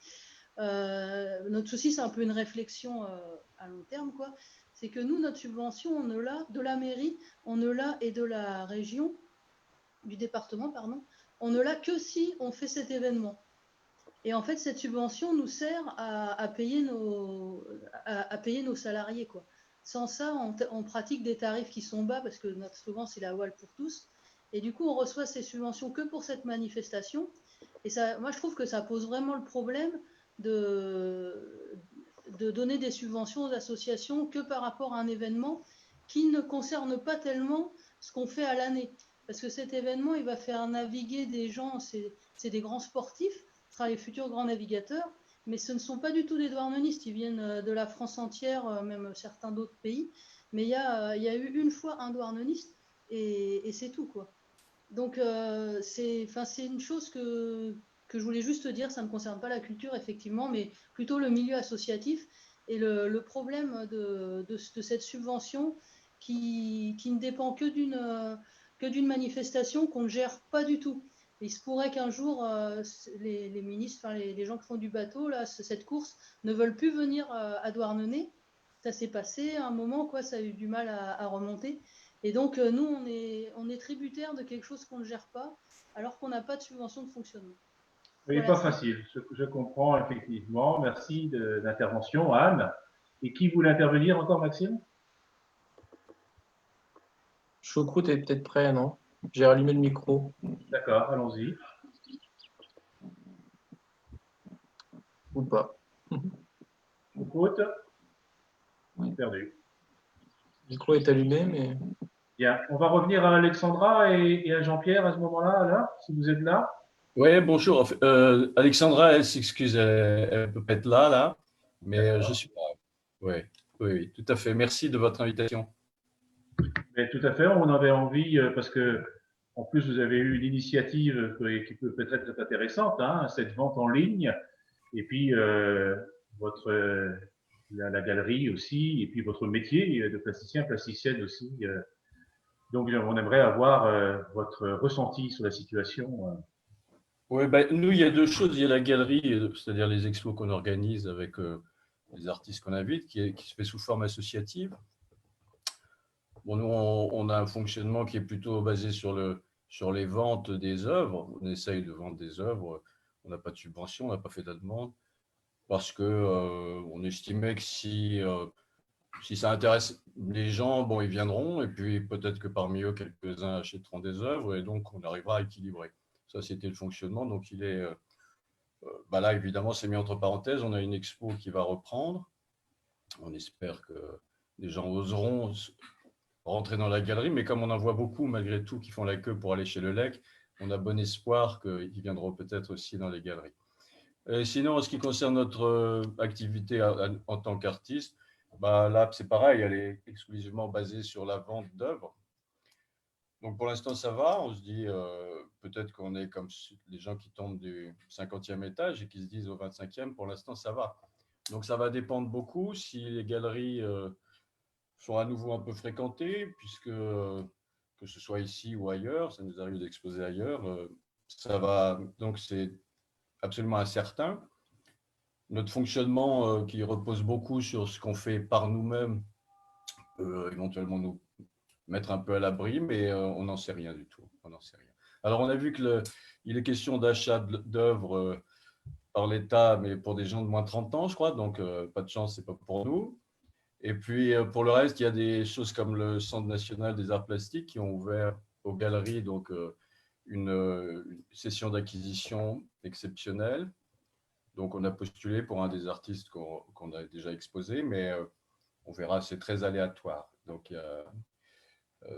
Notre souci, c'est un peu une réflexion à long terme, quoi. C'est que nous, notre subvention, on ne l'a de la mairie, on ne l'a et de la région, du département, pardon, on ne l'a que si on fait cet événement. Et en fait, cette subvention nous sert à payer nos salariés, quoi. Sans ça, on pratique des tarifs qui sont bas parce que notre slogan, c'est la voile pour tous. Et du coup, on reçoit ces subventions que pour cette manifestation. Et ça, moi, je trouve que ça pose vraiment le problème de donner des subventions aux associations que par rapport à un événement qui ne concerne pas tellement ce qu'on fait à l'année. Parce que cet événement, il va faire naviguer des gens, c'est des grands sportifs, ce sera les futurs grands navigateurs, mais ce ne sont pas du tout des douarnenistes, ils viennent de la France entière, même certains d'autres pays. Mais il y a eu une fois un douarneniste et c'est tout, quoi. Donc, c'est une chose que je voulais juste dire, ça ne concerne pas la culture, effectivement, mais plutôt le milieu associatif et le problème de cette subvention qui ne dépend que d'une manifestation qu'on ne gère pas du tout. Il se pourrait qu'un jour, les ministres, les gens qui font du bateau, là, cette course, ne veulent plus venir à Douarnenez. Ça s'est passé à un moment, quoi, ça a eu du mal à remonter. Et donc, nous, on est tributaire de quelque chose qu'on ne gère pas, alors qu'on n'a pas de subvention de fonctionnement. Oui, voilà, pas facile, je comprends effectivement. Merci de l'intervention, Anne. Et qui voulait intervenir encore, Maxime? Choucroute est peut-être prêt, non? J'ai rallumé le micro. D'accord, allons-y. Ou pas. Choucroute? Perdu. Le micro est allumé, mais... Bien, on va revenir à Alexandra et à Jean-Pierre à ce moment-là, là, si vous êtes là. Oui, bonjour. Alexandra, elle s'excuse, elle ne peut pas être là, mais je suis là. Oui, tout à fait. Merci de votre invitation. Mais tout à fait, on avait envie, parce que en plus vous avez eu une initiative qui peut peut-être être intéressante, hein, cette vente en ligne, et puis la galerie aussi, et puis votre métier de plasticien, plasticienne aussi. Donc on aimerait avoir votre ressenti sur la situation. Oui, nous, il y a deux choses. Il y a la galerie, c'est-à-dire les expos qu'on organise avec les artistes qu'on invite, qui se fait sous forme associative. Bon, nous, on a un fonctionnement qui est plutôt basé sur les ventes des œuvres. On essaye de vendre des œuvres. On n'a pas de subvention, on n'a pas fait de la demande, parce qu'on estimait que si si ça intéresse les gens, bon, ils viendront, et puis peut-être que parmi eux, quelques-uns achèteront des œuvres, et donc on arrivera à équilibrer. Ça, c'était le fonctionnement. Donc, il est, bah là, évidemment, c'est mis entre parenthèses. On a une expo qui va reprendre. On espère que les gens oseront rentrer dans la galerie, mais comme on en voit beaucoup, malgré tout, qui font la queue pour aller chez le LEC, on a bon espoir qu'ils viendront peut-être aussi dans les galeries. Et sinon, en ce qui concerne notre activité en tant qu'artiste, bah là, c'est pareil, elle est exclusivement basée sur la vente d'œuvres. Donc, pour l'instant, ça va. On se dit peut-être qu'on est comme les gens qui tombent du 50e étage et qui se disent au 25e, pour l'instant, ça va. Donc, ça va dépendre beaucoup si les galeries sont à nouveau un peu fréquentées, puisque que ce soit ici ou ailleurs, ça nous arrive d'exposer ailleurs, ça va. Donc, c'est absolument incertain. Notre fonctionnement qui repose beaucoup sur ce qu'on fait par nous-mêmes peut éventuellement nous mettre un peu à l'abri, mais on n'en sait rien du tout. On n'en sait rien. Alors, on a vu qu'il est question d'achat d'œuvres par l'État, mais pour des gens de moins de 30 ans, je crois, donc pas de chance, ce n'est pas pour nous. Et puis, pour le reste, il y a des choses comme le Centre national des arts plastiques qui ont ouvert aux galeries donc, une session d'acquisition exceptionnelle. Donc, on a postulé pour un des artistes qu'on a déjà exposé, mais on verra, c'est très aléatoire. Donc,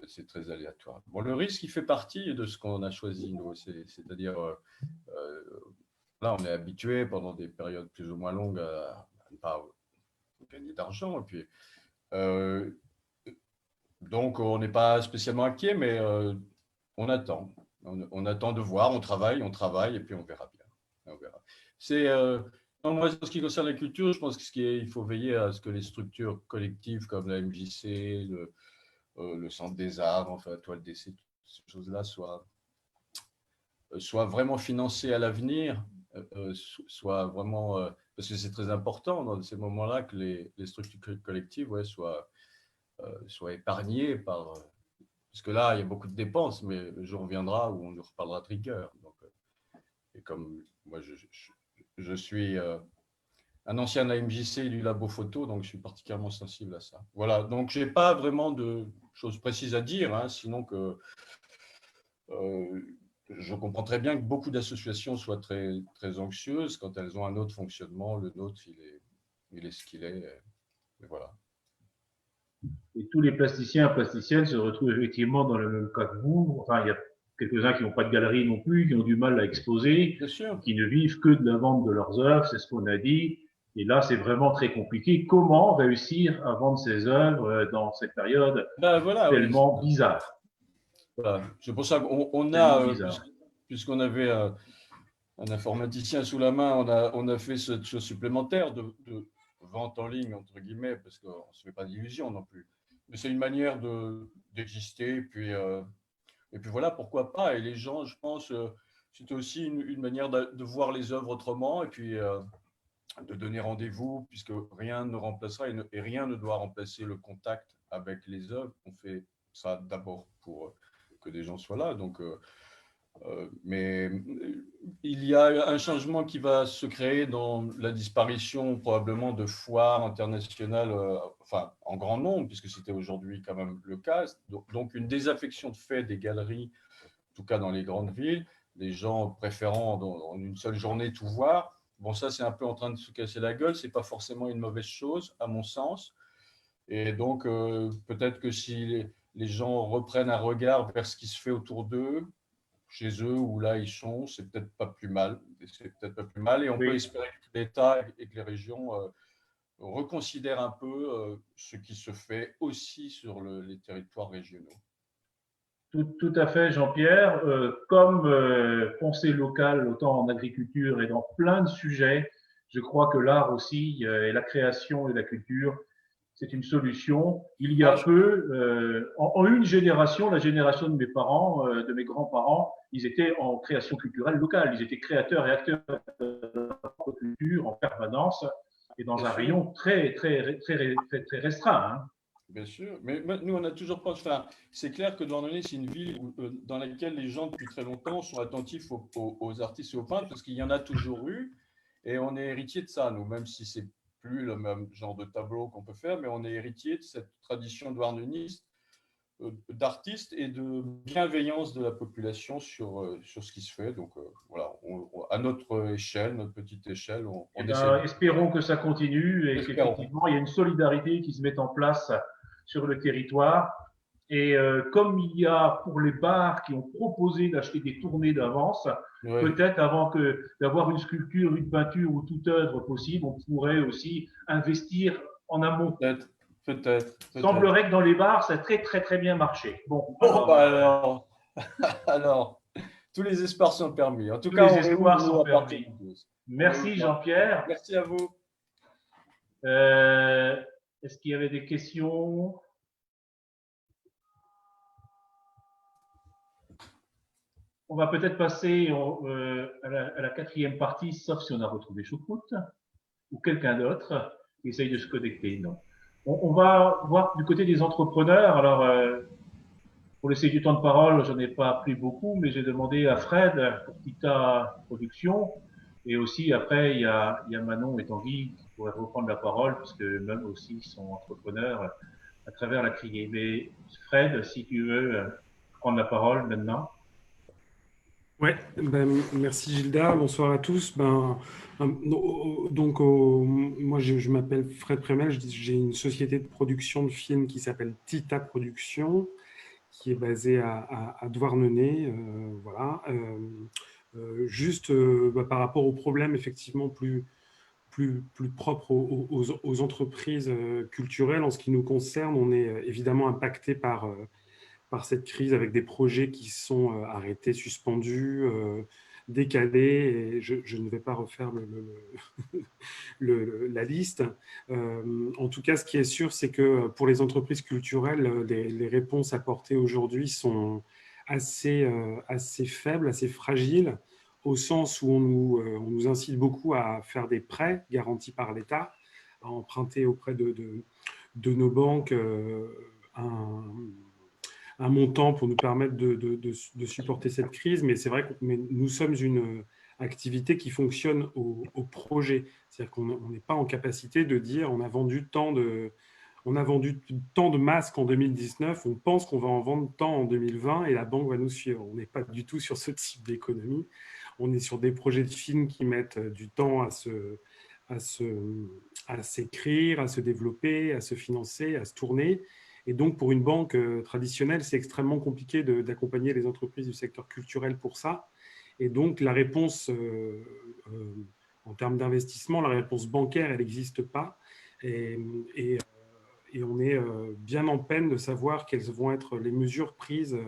c'est très aléatoire. Bon, le risque, il fait partie de ce qu'on a choisi, nous. C'est-à-dire, là, on est habitué pendant des périodes plus ou moins longues à ne pas gagner d'argent. Et puis, donc, on n'est pas spécialement inquiet, mais on attend. On attend de voir, on travaille, et puis on verra bien. On verra. Moi, en ce qui concerne la culture, je pense qu'il faut veiller à ce que les structures collectives comme la MJC, le Centre des Arts, enfin, Toile d'Essai, ces choses-là soient vraiment financées à l'avenir, soient vraiment, parce que c'est très important dans ces moments-là que les structures collectives soient épargnées par. Parce que là, il y a beaucoup de dépenses, mais le jour viendra où on nous reparlera de rigueur. Donc, et comme moi, je suis un ancien AMJC du labo photo, donc je suis particulièrement sensible à ça. Voilà, donc je n'ai pas vraiment de choses précises à dire, hein, sinon que je comprends très bien que beaucoup d'associations soient très, très anxieuses quand elles ont un autre fonctionnement. Le nôtre, il est ce qu'il est. Et voilà. Et tous les plasticiens et plasticiennes se retrouvent effectivement dans le même cas que vous. Enfin, il y a quelques-uns qui n'ont pas de galerie non plus, qui ont du mal à exposer, qui ne vivent que de la vente de leurs œuvres, c'est ce qu'on a dit. Et là, c'est vraiment très compliqué. Comment réussir à vendre ses œuvres dans cette période tellement bizarre? Voilà. C'est pour ça qu'on a, puisqu'on avait un informaticien sous la main, on a fait cette chose supplémentaire de vente en ligne, entre guillemets, parce qu'on ne se fait pas d'illusions non plus. Mais c'est une manière d'exister, et puis voilà, pourquoi pas. Et les gens, je pense, c'est aussi une manière de voir les œuvres autrement, et puis de donner rendez-vous, puisque rien ne remplacera et rien ne doit remplacer le contact avec les œuvres. On fait ça d'abord pour que des gens soient là. Donc, mais il y a un changement qui va se créer dans la disparition probablement de foires internationales, enfin en grand nombre, puisque c'était aujourd'hui quand même le cas. Donc une désaffection de fait des galeries, en tout cas dans les grandes villes, les gens préférant en une seule journée tout voir. Bon, ça c'est un peu en train de se casser la gueule, c'est pas forcément une mauvaise chose à mon sens. Et donc peut-être que si les gens reprennent un regard vers ce qui se fait autour d'eux, chez eux ou là ils sont, c'est peut-être pas plus mal. C'est peut-être pas plus mal, et on peut espérer que l'État et que les régions reconsidèrent un peu ce qui se fait aussi sur les territoires régionaux. Tout à fait, Jean-Pierre. Comme pensée locale, autant en agriculture et dans plein de sujets, je crois que l'art aussi, et la création et la culture, c'est une solution. Il y a peu, en une génération, la génération de mes parents, de mes grands-parents, ils étaient en création culturelle locale. Ils étaient créateurs et acteurs de la culture en permanence et dans un rayon très restreint. Hein. Bien sûr, mais nous, on a toujours pas. Enfin, c'est clair que Douarnenez, c'est une ville dans laquelle les gens, depuis très longtemps, sont attentifs aux artistes et aux peintres, parce qu'il y en a toujours eu, et on est héritier de ça, nous, même si c'est plus le même genre de tableau qu'on peut faire, mais on est héritier de cette tradition douarneniste, d'artistes et de bienveillance de la population sur ce qui se fait. Donc voilà, à notre échelle, notre petite échelle, on essaie. Espérons que ça continue et qu'effectivement, il y a une solidarité qui se met en place sur le territoire. Et comme il y a pour les bars qui ont proposé d'acheter des tournées d'avance, peut-être avant d'avoir une sculpture, une peinture ou toute œuvre possible, on pourrait aussi investir en amont. Peut-être. Semblerait que dans les bars, ça a très, très, très bien marché. Bon, alors, tous les espoirs sont permis. En tout tous cas, les espoirs sont permis. Merci Jean-Pierre. Merci à vous. Est-ce qu'il y avait des questions? On va peut-être passer à la quatrième partie, sauf si on a retrouvé Choucroute ou quelqu'un d'autre qui essaye de se connecter. Non. On va voir du côté des entrepreneurs. Alors, pour laisser du temps de parole, j'en ai pas appris beaucoup, mais j'ai demandé à Fred pour Tita Production. Et aussi, après, il y a Manon et Tanguy qui pourraient reprendre la parole, puisque même aussi sont entrepreneurs à travers la criée. Mais Fred, si tu veux prendre la parole maintenant. Ouais, merci Gilda, bonsoir à tous. Moi je m'appelle Fred Prémel, j'ai une société de production de films qui s'appelle Tita Production, qui est basée à Douarnenez, voilà. Par rapport aux problèmes effectivement plus propres aux entreprises culturelles, en ce qui nous concerne, on est évidemment impacté par cette crise avec des projets qui sont arrêtés, suspendus, décalés. Et je ne vais pas refaire la liste. En tout cas, ce qui est sûr, c'est que pour les entreprises culturelles, les réponses apportées aujourd'hui sont assez faibles, assez fragiles, au sens où on nous incite beaucoup à faire des prêts garantis par l'État, à emprunter auprès de nos banques un montant pour nous permettre de supporter cette crise. Mais c'est vrai que nous sommes une activité qui fonctionne au projet. C'est-à-dire qu'on n'est pas en capacité de dire on a vendu tant de masques en 2019, on pense qu'on va en vendre tant en 2020 et la banque va nous suivre. On n'est pas du tout sur ce type d'économie. On est sur des projets de films qui mettent du temps à s'écrire, à se développer, à se financer, à se tourner. Et donc, pour une banque traditionnelle, c'est extrêmement compliqué d'accompagner les entreprises du secteur culturel pour ça. Et donc, la réponse, en termes d'investissement, la réponse bancaire, elle n'existe pas. Et on est bien en peine de savoir quelles vont être les mesures prises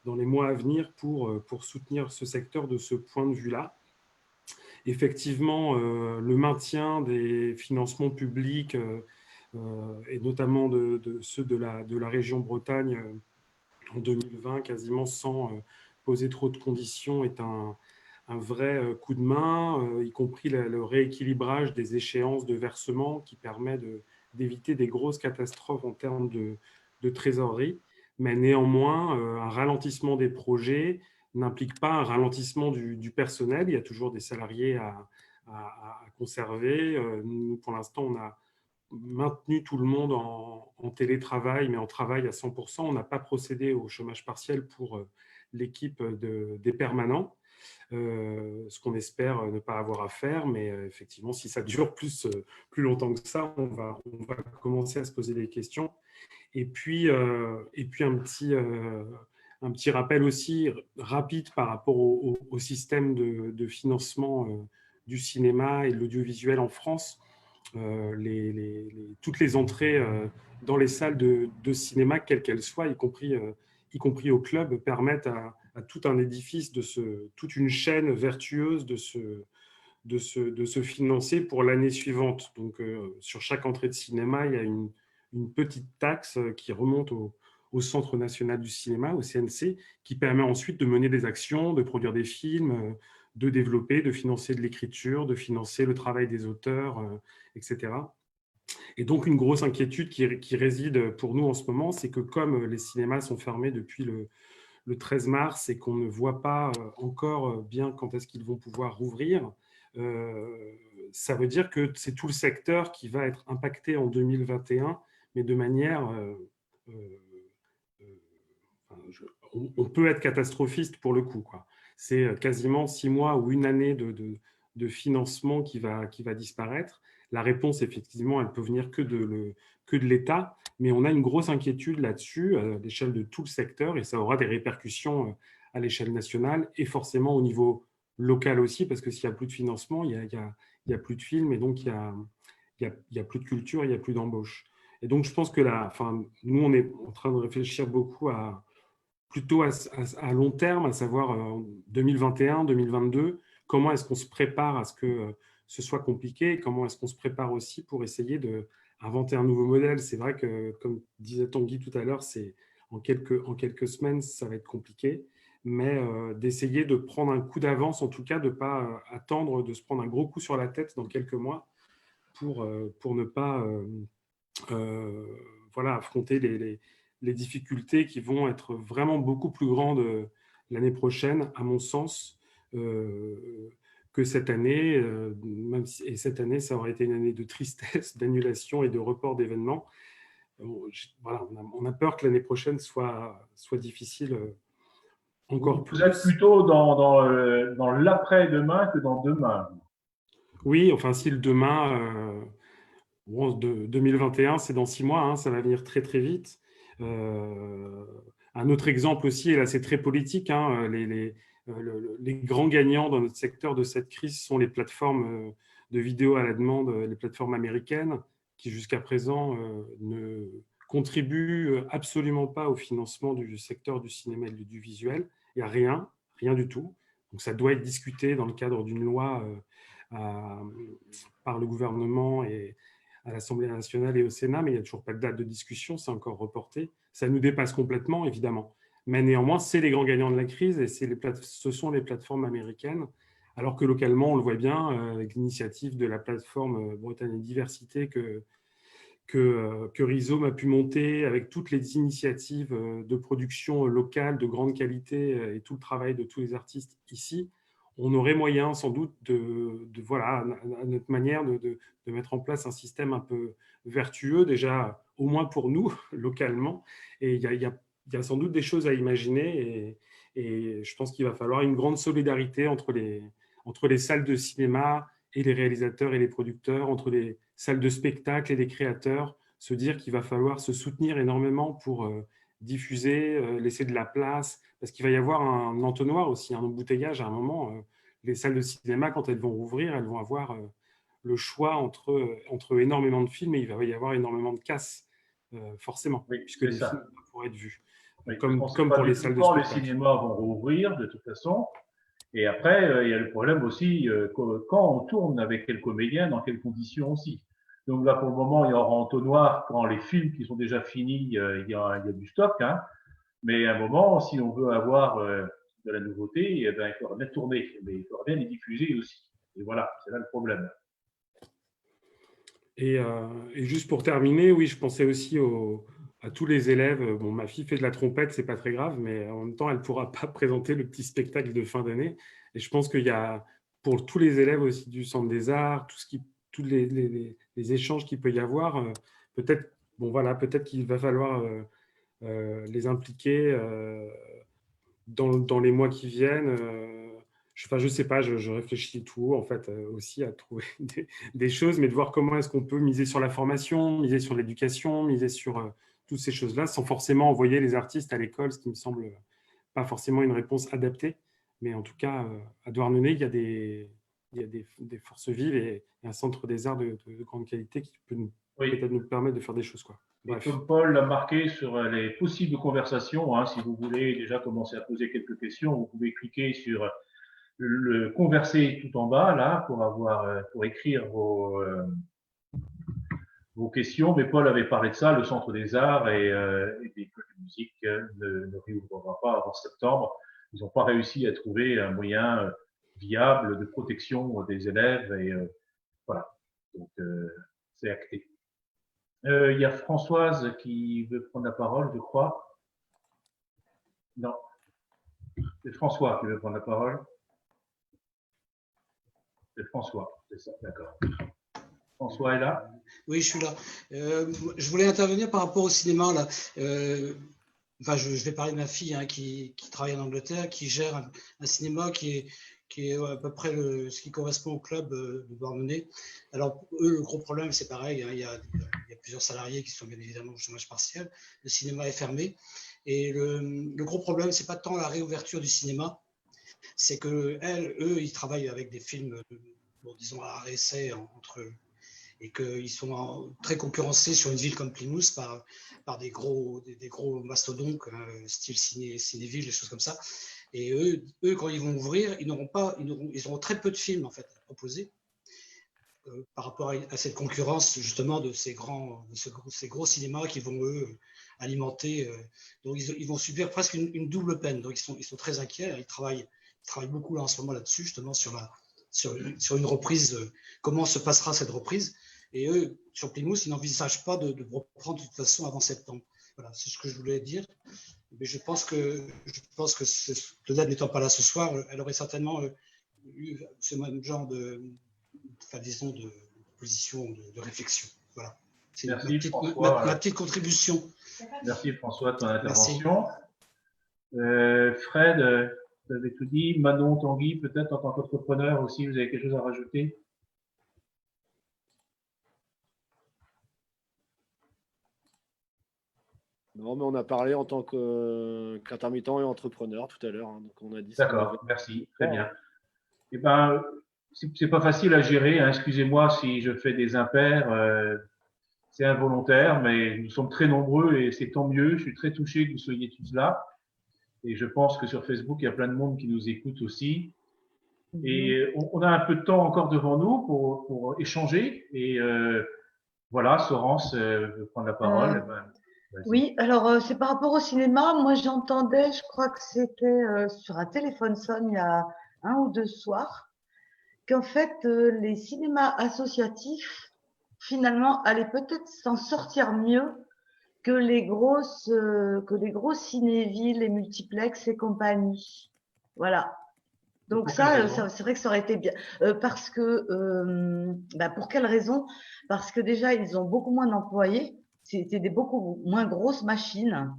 dans les mois à venir pour soutenir ce secteur de ce point de vue-là. Effectivement, le maintien des financements publics et notamment de ceux de la région Bretagne en 2020, quasiment sans poser trop de conditions, est un vrai coup de main, y compris le rééquilibrage des échéances de versement qui permet d'éviter des grosses catastrophes en termes de trésorerie. Mais néanmoins, un ralentissement des projets n'implique pas un ralentissement du personnel. Il y a toujours des salariés à conserver. Nous, pour l'instant, on a maintenu tout le monde en télétravail, mais en travail à 100%. On n'a pas procédé au chômage partiel pour l'équipe des permanents, ce qu'on espère ne pas avoir à faire. Mais effectivement, si ça dure plus longtemps que ça, on va commencer à se poser des questions. Et puis un petit rappel aussi rapide par rapport au système de financement du cinéma et de l'audiovisuel en France. Toutes les entrées dans les salles de cinéma, quelles qu'elles soient, y compris au club, permettent à tout un édifice, toute une chaîne vertueuse de se financer pour l'année suivante. Donc, sur chaque entrée de cinéma, il y a une petite taxe qui remonte au Centre national du cinéma, au CNC, qui permet ensuite de mener des actions, de produire des films, de développer, de financer de l'écriture, de financer le travail des auteurs, etc. Et donc, une grosse inquiétude qui réside pour nous en ce moment, c'est que comme les cinémas sont fermés depuis le 13 mars et qu'on ne voit pas encore bien quand est-ce qu'ils vont pouvoir rouvrir, ça veut dire que c'est tout le secteur qui va être impacté en 2021, mais de manière… on peut être catastrophiste pour le coup, quoi. C'est quasiment 6 mois ou une année de financement qui va disparaître. La réponse, effectivement, elle peut venir que de l'État, mais on a une grosse inquiétude là-dessus à l'échelle de tout le secteur et ça aura des répercussions à l'échelle nationale et forcément au niveau local aussi, parce que s'il n'y a plus de financement, il y a plus de films et donc il y a plus de culture, il n'y a plus d'embauche. Et donc, je pense que nous, on est en train de réfléchir beaucoup plutôt à long terme, à savoir 2021, 2022, comment est-ce qu'on se prépare à ce que ce soit compliqué, comment est-ce qu'on se prépare aussi pour essayer d'inventer un nouveau modèle. C'est vrai que, comme disait Tanguy tout à l'heure, en quelques semaines, ça va être compliqué, mais d'essayer de prendre un coup d'avance, en tout cas de ne pas attendre de se prendre un gros coup sur la tête dans quelques mois pour ne pas affronter les difficultés qui vont être vraiment beaucoup plus grandes l'année prochaine, à mon sens, que cette année. Et cette année, ça aurait été une année de tristesse, d'annulation et de report d'événements. On a peur que l'année prochaine soit difficile encore plus. Vous êtes plutôt dans l'après-demain que dans demain. Oui, enfin, si le demain… 2021, c'est dans 6 mois, hein, ça va venir très très vite. Un autre exemple aussi, et là c'est très politique, hein, les grands gagnants dans notre secteur de cette crise sont les plateformes de vidéo à la demande, les plateformes américaines, qui jusqu'à présent ne contribuent absolument pas au financement du secteur du cinéma et du visuel. Il n'y a rien du tout. Donc ça doit être discuté dans le cadre d'une loi par le gouvernement et à l'Assemblée nationale et au Sénat, mais il n'y a toujours pas de date de discussion, c'est encore reporté. Ça nous dépasse complètement, évidemment. Mais néanmoins, c'est les grands gagnants de la crise et ce sont les plateformes américaines, alors que localement, on le voit bien, avec l'initiative de la plateforme Bretagne et Diversité que Rhizome a pu monter, avec toutes les initiatives de production locale, de grande qualité et tout le travail de tous les artistes ici, on aurait moyen sans doute à notre manière de mettre en place un système un peu vertueux, déjà au moins pour nous, localement. Et il y a sans doute des choses à imaginer et je pense qu'il va falloir une grande solidarité entre les salles de cinéma et les réalisateurs et les producteurs, entre les salles de spectacle et les créateurs, se dire qu'il va falloir se soutenir énormément pour diffuser, laisser de la place, parce qu'il va y avoir un entonnoir aussi, un embouteillage à un moment. Les salles de cinéma, quand elles vont rouvrir, elles vont avoir le choix entre énormément de films et il va y avoir énormément de casses, forcément, puisque les films vont être vus. Oui, comme pour les salles de spectacle. Les cinémas vont rouvrir de toute façon. Et après, il y a le problème aussi, quand on tourne avec quel comédien, dans quelles conditions aussi. Donc là, pour le moment, il y aura entonnoir quand les films qui sont déjà finis, il y a du stock. Hein. Mais à un moment, si on veut avoir de la nouveauté, eh ben, il faudra bien tourner, mais il faudra bien les diffuser aussi. Et voilà, c'est là le problème. Et juste pour terminer, oui, je pensais aussi à tous les élèves. Bon, ma fille fait de la trompette, c'est pas très grave, mais en même temps, elle pourra pas présenter le petit spectacle de fin d'année. Et je pense qu'il y a, pour tous les élèves aussi du Centre des Arts, tous les échanges qu'il peut y avoir, peut-être qu'il va falloir les impliquer dans les mois qui viennent. Je sais pas, je réfléchis tout, en fait, aussi à trouver des choses, mais de voir comment est-ce qu'on peut miser sur la formation, miser sur l'éducation, miser sur toutes ces choses-là, sans forcément envoyer les artistes à l'école, ce qui me semble pas forcément une réponse adaptée. Mais en tout cas, à Douarnenez, il y a des forces vives et un centre des arts de grande qualité qui peut peut-être nous permettre de faire des choses, quoi. Bref. Comme Paul l'a marqué sur les possibles conversations, hein, si vous voulez déjà commencer à poser quelques questions, vous pouvez cliquer sur le converser tout en bas là pour écrire vos questions. Mais Paul avait parlé de ça, le Centre des Arts et des écoles de musique ne réouvrira pas avant septembre. Ils n'ont pas réussi à trouver un moyen viable de protection des élèves et voilà. Donc c'est acté. Il y a Françoise qui veut prendre la parole, je crois. Non, c'est François qui veut prendre la parole. C'est François, c'est ça, d'accord. François est là? Oui, je suis là. Je voulais intervenir par rapport au cinéma, là. Enfin, je vais parler de ma fille qui travaille en Angleterre, qui gère un cinéma qui est à peu près ce qui correspond au club de Douarnenez. Alors, eux, le gros problème, c'est pareil, il y a plusieurs salariés qui sont bien évidemment au chômage partiel. Le cinéma est fermé. Et le gros problème, c'est pas tant la réouverture du cinéma, c'est que eux, ils travaillent avec des films, disons, à arrêt essai entre eux, et qu'ils sont très concurrencés sur une ville comme Plymouth par des gros mastodontes, style Cinéville, des choses comme ça. Et eux, quand ils vont ouvrir, ils auront très peu de films en fait à proposer par rapport à cette concurrence justement de ces gros cinémas qui vont eux alimenter. Donc ils vont subir presque une double peine. Donc ils sont très inquiets. Ils travaillent beaucoup là en ce moment là-dessus, justement sur une reprise. Comment se passera cette reprise? Et eux, sur Plymouth, ils n'envisagent pas de reprendre de toute façon avant septembre. Voilà, c'est ce que je voulais dire. Mais je pense que Claudette n'étant pas là ce soir, elle aurait certainement eu ce même genre de position, de réflection. Voilà. C'est ma petite contribution. Merci François de ton intervention. Fred, vous avez tout dit. Manon, Tanguy, peut-être en tant qu'entrepreneur aussi, vous avez quelque chose à rajouter? Non, mais on a parlé en tant qu'intermittent et entrepreneur tout à l'heure. Hein, donc on a dit. D'accord, merci, très bien. Eh ben, c'est pas facile à gérer. Hein, excusez-moi si je fais des impairs. C'est involontaire, mais nous sommes très nombreux et c'est tant mieux. Je suis très touché que vous soyez tous là. Et je pense que sur Facebook, il y a plein de monde qui nous écoute aussi. Et on a un peu de temps encore devant nous pour échanger. Et voilà, Sorance veut prendre la parole. Oui, alors c'est par rapport au cinéma. Moi, j'entendais, je crois que c'était sur un téléphone sonne il y a 1 ou 2 soirs, qu'en fait, les cinémas associatifs, finalement, allaient peut-être s'en sortir mieux que les gros cinévilles, les multiplex et compagnie. Voilà. Donc ça, c'est vrai que ça aurait été bien. Parce que, pour quelle raison? Parce que déjà, ils ont beaucoup moins d'employés. C'était des beaucoup moins grosses machines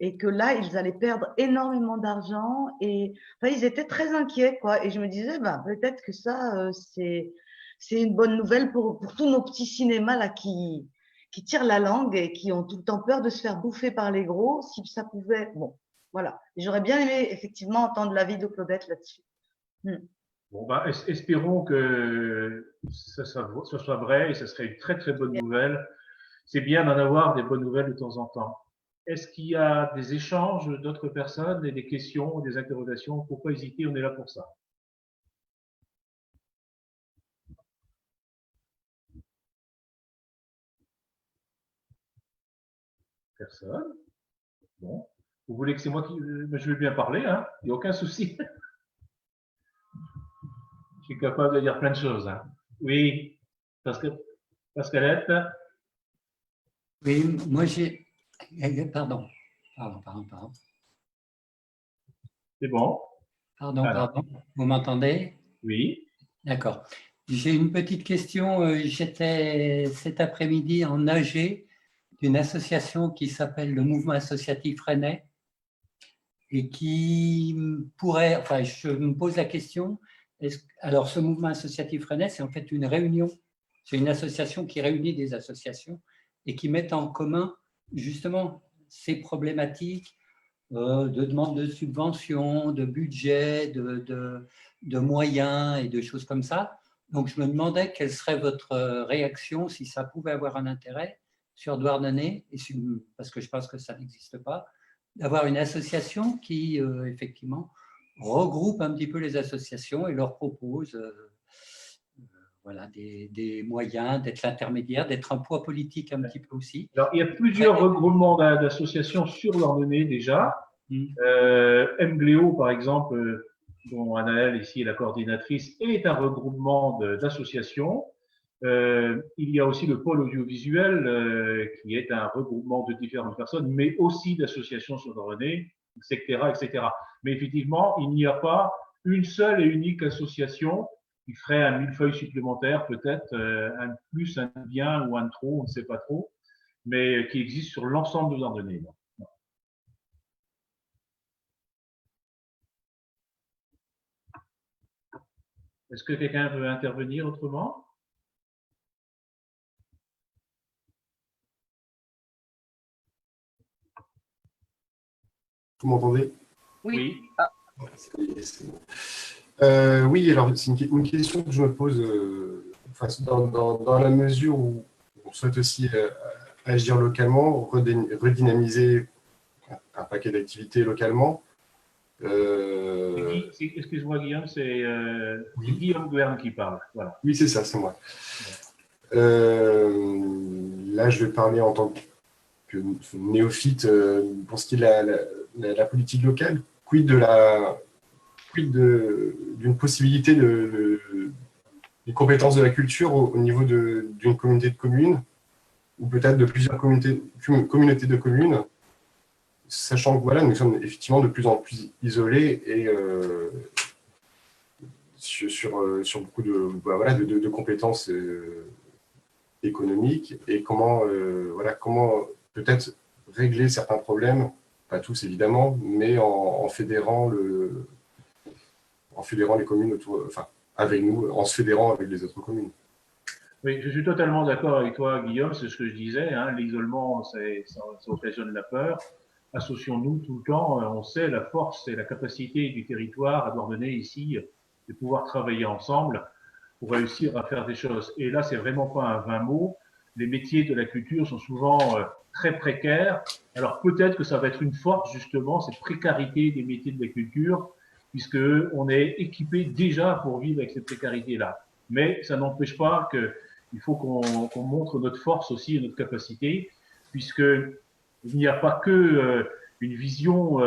et que là, ils allaient perdre énormément d'argent et enfin, ils étaient très inquiets, quoi. Et je me disais, peut-être que ça, c'est une bonne nouvelle pour tous nos petits cinémas là qui tirent la langue et qui ont tout le temps peur de se faire bouffer par les gros. Si ça pouvait, bon, voilà. J'aurais bien aimé effectivement entendre l'avis de Claudette là-dessus. Bon, espérons que ce soit vrai et ce serait une très très bonne nouvelle. C'est bien d'en avoir des bonnes nouvelles de temps en temps. Est-ce qu'il y a des échanges d'autres personnes et des questions, des interrogations? Pourquoi hésiter? On est là pour ça. Personne? Bon. Vous voulez que c'est moi qui... Je vais bien parler, hein? Il n'y a aucun souci. Je suis capable de dire plein de choses. Hein. Oui, Pascalette. Oui, moi j'ai... Pardon. C'est bon. Pardon. Vous m'entendez? Oui. D'accord. J'ai une petite question. J'étais cet après-midi en AG d'une association qui s'appelle le Mouvement associatif rennais et qui pourrait... Enfin, je me pose la question... Alors, ce mouvement associatif rennais, c'est en fait une réunion. C'est une association qui réunit des associations et qui met en commun justement ces problématiques de demande de subventions, de budget, de moyens et de choses comme ça. Donc, je me demandais quelle serait votre réaction si ça pouvait avoir un intérêt sur Douarnenez, parce que je pense que ça n'existe pas, d'avoir une association qui, effectivement, regroupe un petit peu les associations et leur propose voilà, des moyens, d'être l'intermédiaire, d'être un poids politique un petit peu aussi. Alors, il y a plusieurs regroupements d'associations sur Douarnenez déjà. MGLEO, par exemple, dont Anaëlle ici est la coordinatrice, est un regroupement d'associations. Il y a aussi le pôle audiovisuel qui est un regroupement de différentes personnes, mais aussi d'associations sur Douarnenez, etc., etc. Mais effectivement, il n'y a pas une seule et unique association qui ferait un millefeuille supplémentaire, peut-être, un de plus, un de bien ou un de trop, on ne sait pas trop, mais qui existe sur l'ensemble de Ardennais. Est-ce que quelqu'un veut intervenir autrement? Vous m'entendez? Oui. Ah, c'est bon. Oui, alors c'est une question que je me pose enfin, dans la mesure où on souhaite aussi agir localement, redynamiser un paquet d'activités localement. Excuse-moi Guillaume, c'est Guillaume Guerne qui parle. Voilà. Oui, c'est ça, c'est moi. Là, je vais parler en tant que néophyte pour ce qui est de la politique locale. Quid d'une possibilité d'une compétence de la culture au niveau d'une communauté de communes ou peut-être de plusieurs communautés de communes, sachant que voilà, nous sommes effectivement de plus en plus isolés et sur beaucoup de compétences économiques et comment peut-être régler certains problèmes, pas tous évidemment, mais en fédérant les communes autour, enfin avec nous, en se fédérant avec les autres communes. Oui, je suis totalement d'accord avec toi, Guillaume, c'est ce que je disais. Hein, l'isolement, ça occasionne la peur. Associons-nous tout le temps. On sait la force et la capacité du territoire à Douarnenez ici de pouvoir travailler ensemble pour réussir à faire des choses. Et là, c'est vraiment pas un vain mot. Les métiers de la culture sont souvent très précaires. Alors peut-être que ça va être une force justement, cette précarité des métiers de la culture, puisque on est équipé déjà pour vivre avec cette précarité-là. Mais ça n'empêche pas qu'il faut qu'on montre notre force aussi et notre capacité, puisque il n'y a pas que une vision,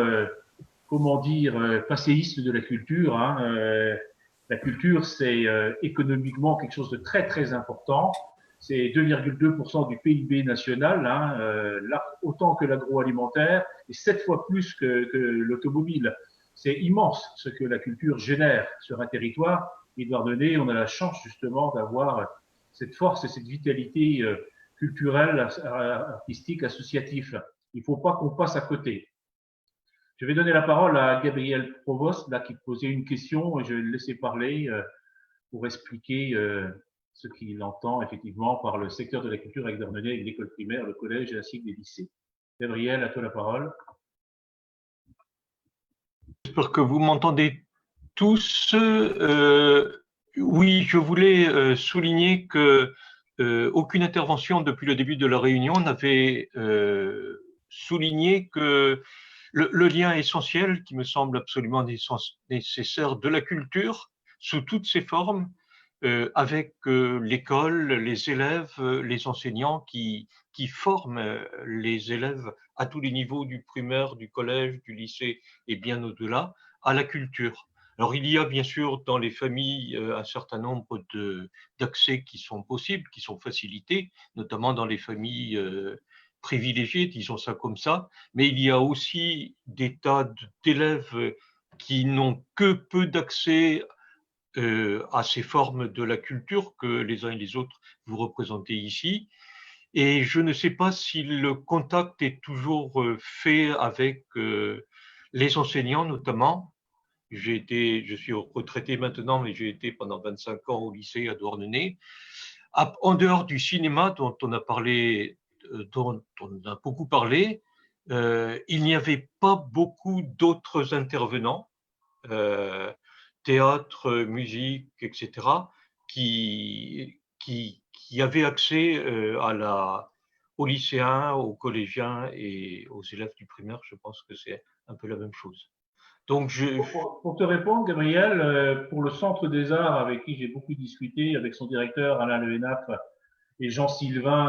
comment dire, passéiste de la culture. Hein. La culture, c'est économiquement quelque chose de très très important. C'est 2,2% du PIB national, hein, autant que l'agroalimentaire, et 7 fois plus que l'automobile. C'est immense ce que la culture génère sur un territoire. Et Douarnenez, on a la chance justement d'avoir cette force et cette vitalité culturelle, artistique, associative. Il ne faut pas qu'on passe à côté. Je vais donner la parole à Gabriel Provost, là, qui posait une question, et je vais le laisser parler pour expliquer ce qu'il entend effectivement par le secteur de la culture avec Douarnenez, avec l'école primaire, le collège ainsi que les lycées. Gabriel, à toi la parole. J'espère que vous m'entendez tous. Oui, je voulais souligner que aucune intervention depuis le début de la réunion n'avait souligné que le lien essentiel, qui me semble absolument nécessaire, de la culture sous toutes ses formes, avec l'école, les élèves, les enseignants qui forment les élèves à tous les niveaux, du primaire, du collège, du lycée et bien au-delà, à la culture. Alors, il y a bien sûr dans les familles un certain nombre d'accès qui sont possibles, qui sont facilités, notamment dans les familles privilégiées, disons ça comme ça, mais il y a aussi des tas d'élèves qui n'ont que peu d'accès à ces formes de la culture que les uns et les autres vous représentez ici. Et je ne sais pas si le contact est toujours fait avec les enseignants notamment. Je suis retraité maintenant, mais j'ai été pendant 25 ans au lycée à Douarnenez. En dehors du cinéma dont on a parlé, dont on a beaucoup parlé, il n'y avait pas beaucoup d'autres intervenants, théâtre, musique, etc., qui avaient accès aux lycéens, aux collégiens et aux élèves du primaire. Je pense que c'est un peu la même chose. Donc pour te répondre, Gabriel, pour le Centre des Arts, avec qui j'ai beaucoup discuté, avec son directeur Alain Lehenaf et Jean Sylvain,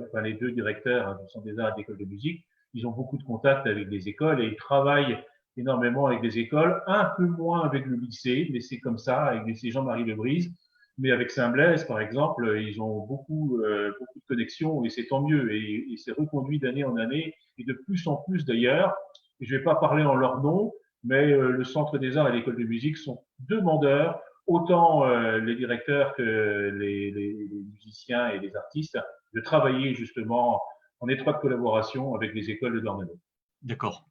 enfin les deux directeurs du Centre des Arts et de l'École de musique, ils ont beaucoup de contacts avec des écoles et ils travaillent énormément avec des écoles, un peu moins avec le lycée, mais c'est comme ça, avec le lycée Jean-Marie Lebrise. Mais avec Saint-Blaise, par exemple, ils ont beaucoup de connexions et c'est tant mieux. Et c'est reconduit d'année en année et de plus en plus d'ailleurs. Et je ne vais pas parler en leur nom, mais le Centre des Arts et l'École de musique sont demandeurs autant les directeurs que les musiciens et les artistes, de travailler justement en étroite collaboration avec les écoles de Dornano. D'accord.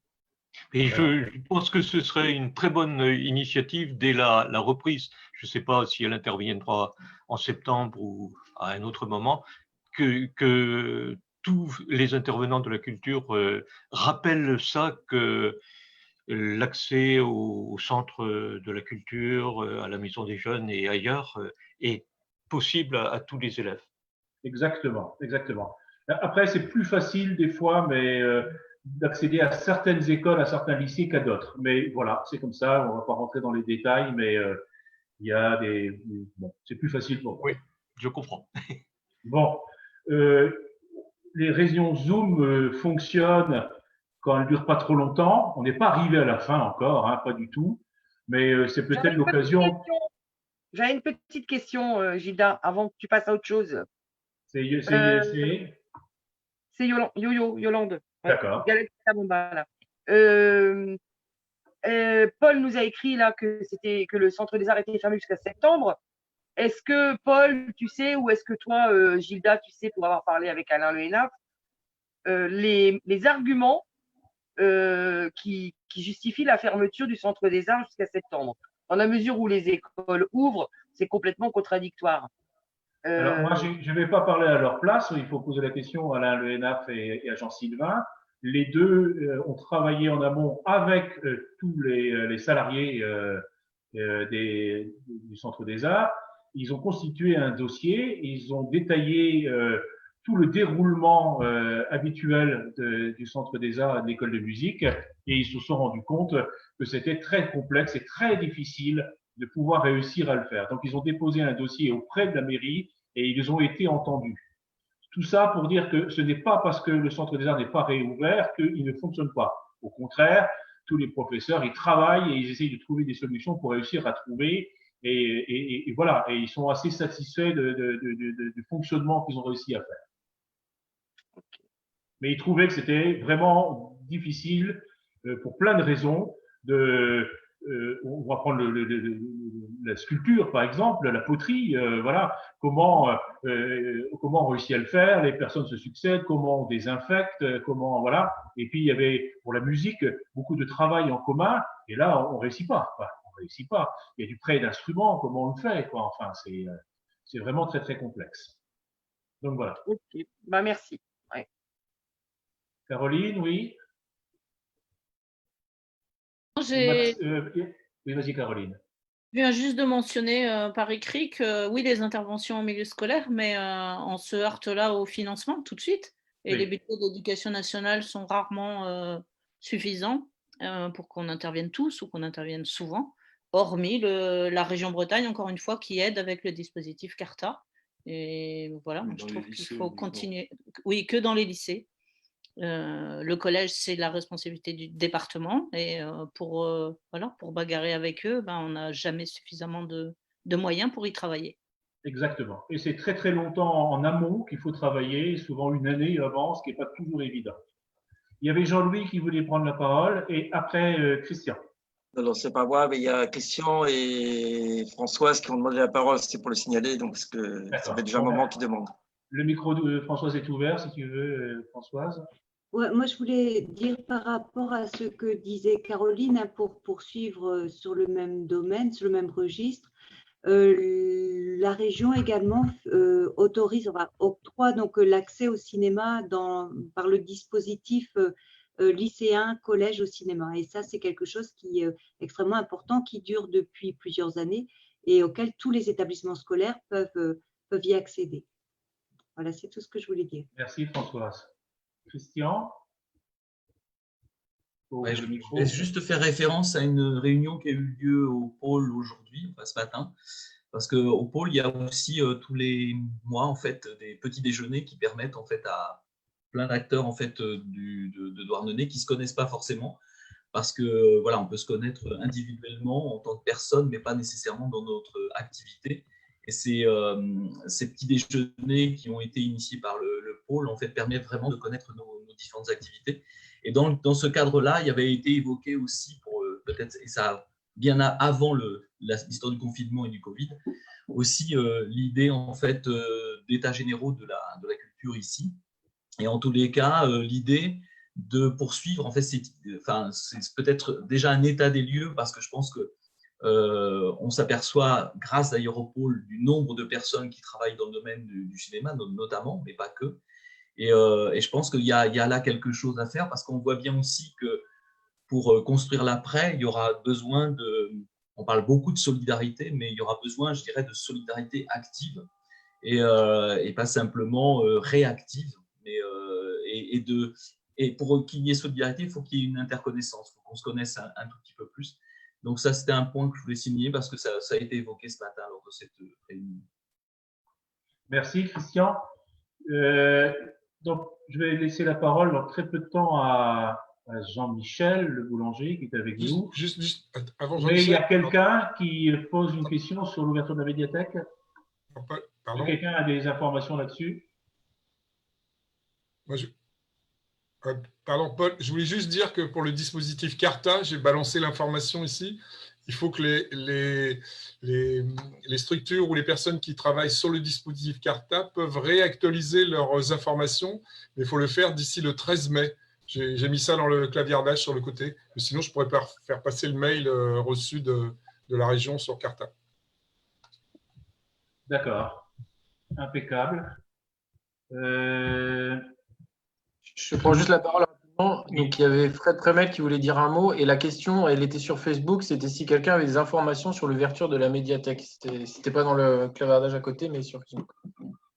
Et je pense que ce serait une très bonne initiative dès la reprise. Je ne sais pas si elle interviendra en septembre ou à un autre moment, que tous les intervenants de la culture rappellent ça, que l'accès au centre de la culture, à la maison des jeunes et ailleurs est possible à tous les élèves. Exactement, exactement. Après, c'est plus facile des fois, mais d'accéder à certaines écoles, à certains lycées qu'à d'autres. Mais voilà, c'est comme ça, on ne va pas rentrer dans les détails, mais il y a des… Bon, c'est plus facile pour moi. Oui, je comprends. Bon, les réunions Zoom fonctionnent quand elles ne durent pas trop longtemps. On n'est pas arrivé à la fin encore, hein, pas du tout, mais c'est peut-être l'occasion… J'avais une petite question, Gilda, avant que tu passes à autre chose. C'est Yolande. D'accord. Paul nous a écrit là que le centre des arts était fermé jusqu'à septembre. Est-ce que Paul, tu sais, ou est-ce que toi, Gilda, tu sais, pour avoir parlé avec Alain Lehenaf, les arguments qui justifient la fermeture du centre des arts jusqu'à septembre, dans la mesure où les écoles ouvrent, c'est complètement contradictoire. Alors, moi, je ne vais pas parler à leur place. Il faut poser la question à Alain Lehenaf et à Jean-Sylvain. Les deux ont travaillé en amont avec tous les salariés du Centre des Arts. Ils ont constitué un dossier. Ils ont détaillé tout le déroulement habituel du Centre des Arts et de l'École de musique. Et ils se sont rendus compte que c'était très complexe et très difficile de pouvoir réussir à le faire. Donc, ils ont déposé un dossier auprès de la mairie et ils ont été entendus. Tout ça pour dire que ce n'est pas parce que le Centre des Arts n'est pas réouvert qu'il ne fonctionne pas. Au contraire, tous les professeurs, ils travaillent et ils essayent de trouver des solutions pour réussir à trouver. Et voilà, et ils sont assez satisfaits du fonctionnement qu'ils ont réussi à faire. Mais ils trouvaient que c'était vraiment difficile pour plein de raisons on va prendre la sculpture, par exemple, la poterie, voilà, comment on réussit à le faire, les personnes se succèdent, comment on désinfecte, comment, voilà. Et puis, il y avait, pour la musique, beaucoup de travail en commun, et là, on réussit pas, quoi. On réussit pas. Il y a du prêt d'instruments, comment on le fait, quoi. Enfin, c'est vraiment très, très complexe. Donc, voilà. Ok, bah, merci. Ouais. Caroline, oui? Oui, vas-y, Caroline. Je viens juste de mentionner par écrit que oui, les interventions en milieu scolaire, mais on se heurte là au financement tout de suite. Et les budgets d'éducation nationale sont rarement suffisants pour qu'on intervienne tous ou qu'on intervienne souvent, hormis la région Bretagne, encore une fois, qui aide avec le dispositif Carta. Et voilà, je trouve qu'il faut continuer. Oui, que dans les lycées. Le collège, c'est la responsabilité du département et pour bagarrer avec eux, on n'a jamais suffisamment de moyens pour y travailler. Exactement. Et c'est très très longtemps en amont qu'il faut travailler, souvent une année avant, ce qui n'est pas toujours évident. Il y avait Jean-Louis qui voulait prendre la parole et après Christian. Non, c'est pas moi, mais il y a Christian et Françoise qui ont demandé la parole, c'était pour le signaler, donc ça fait déjà un moment qu'ils demandent. Le micro de Françoise est ouvert, si tu veux, Françoise. Ouais, moi, je voulais dire par rapport à ce que disait Caroline, pour poursuivre sur le même domaine, sur le même registre, la région également octroie donc l'accès au cinéma par le dispositif lycéen, collège au cinéma. Et ça, c'est quelque chose qui est extrêmement important, qui dure depuis plusieurs années et auquel tous les établissements scolaires peuvent y accéder. Voilà, c'est tout ce que je voulais dire. Merci Françoise. Christian? Ouais, je vais juste faire référence à une réunion qui a eu lieu au pôle aujourd'hui, enfin ce matin, parce qu'au pôle, il y a aussi tous les mois en fait, des petits déjeuners qui permettent en fait, à plein d'acteurs en fait, de Douarnenez qui ne se connaissent pas forcément, parce que voilà, on peut se connaître individuellement en tant que personne, mais pas nécessairement dans notre activité. Et ces petits déjeuners qui ont été initiés par le pôle en fait, permettent vraiment de connaître nos différentes activités. Et dans ce cadre-là, il y avait été évoqué aussi, peut-être, et ça avant l'histoire du confinement et du Covid, aussi l'idée en fait d'états généraux de la culture ici. Et en tous les cas, l'idée de poursuivre, en fait, c'est peut-être déjà un état des lieux, parce que je pense que on s'aperçoit, grâce d'ailleurs au pôle, du nombre de personnes qui travaillent dans le domaine du cinéma, notamment, mais pas que. Et je pense qu'il y a là quelque chose à faire, parce qu'on voit bien aussi que pour construire l'après, il y aura besoin on parle beaucoup de solidarité, mais il y aura besoin, je dirais, de solidarité active et pas simplement réactive. Et pour qu'il y ait solidarité, il faut qu'il y ait une interconnaissance, il faut qu'on se connaisse un tout petit peu plus. Donc ça, c'était un point que je voulais signaler parce que ça a été évoqué ce matin lors de cette réunion. Merci, Christian. Donc, je vais laisser la parole dans très peu de temps à Jean-Michel, le boulanger, qui est avec nous. Juste avant Mais il y a Jean-Michel, quelqu'un qui pose une question sur l'ouverture de la médiathèque. pardon. Quelqu'un a des informations là-dessus? Pardon, Paul, je voulais juste dire que pour le dispositif Carta, j'ai balancé l'information ici. Il faut que les structures ou les personnes qui travaillent sur le dispositif Carta peuvent réactualiser leurs informations, mais il faut le faire d'ici le 13 mai. J'ai mis ça dans le claviardage sur le côté, mais sinon je pourrais pas faire passer le mail reçu de la région sur Carta. D'accord, impeccable. Je prends juste la parole rapidement. Donc, il y avait Fred Prémel qui voulait dire un mot. Et la question, elle était sur Facebook, c'était si quelqu'un avait des informations sur l'ouverture de la médiathèque. C'était pas dans le clavardage à côté, mais sur Facebook.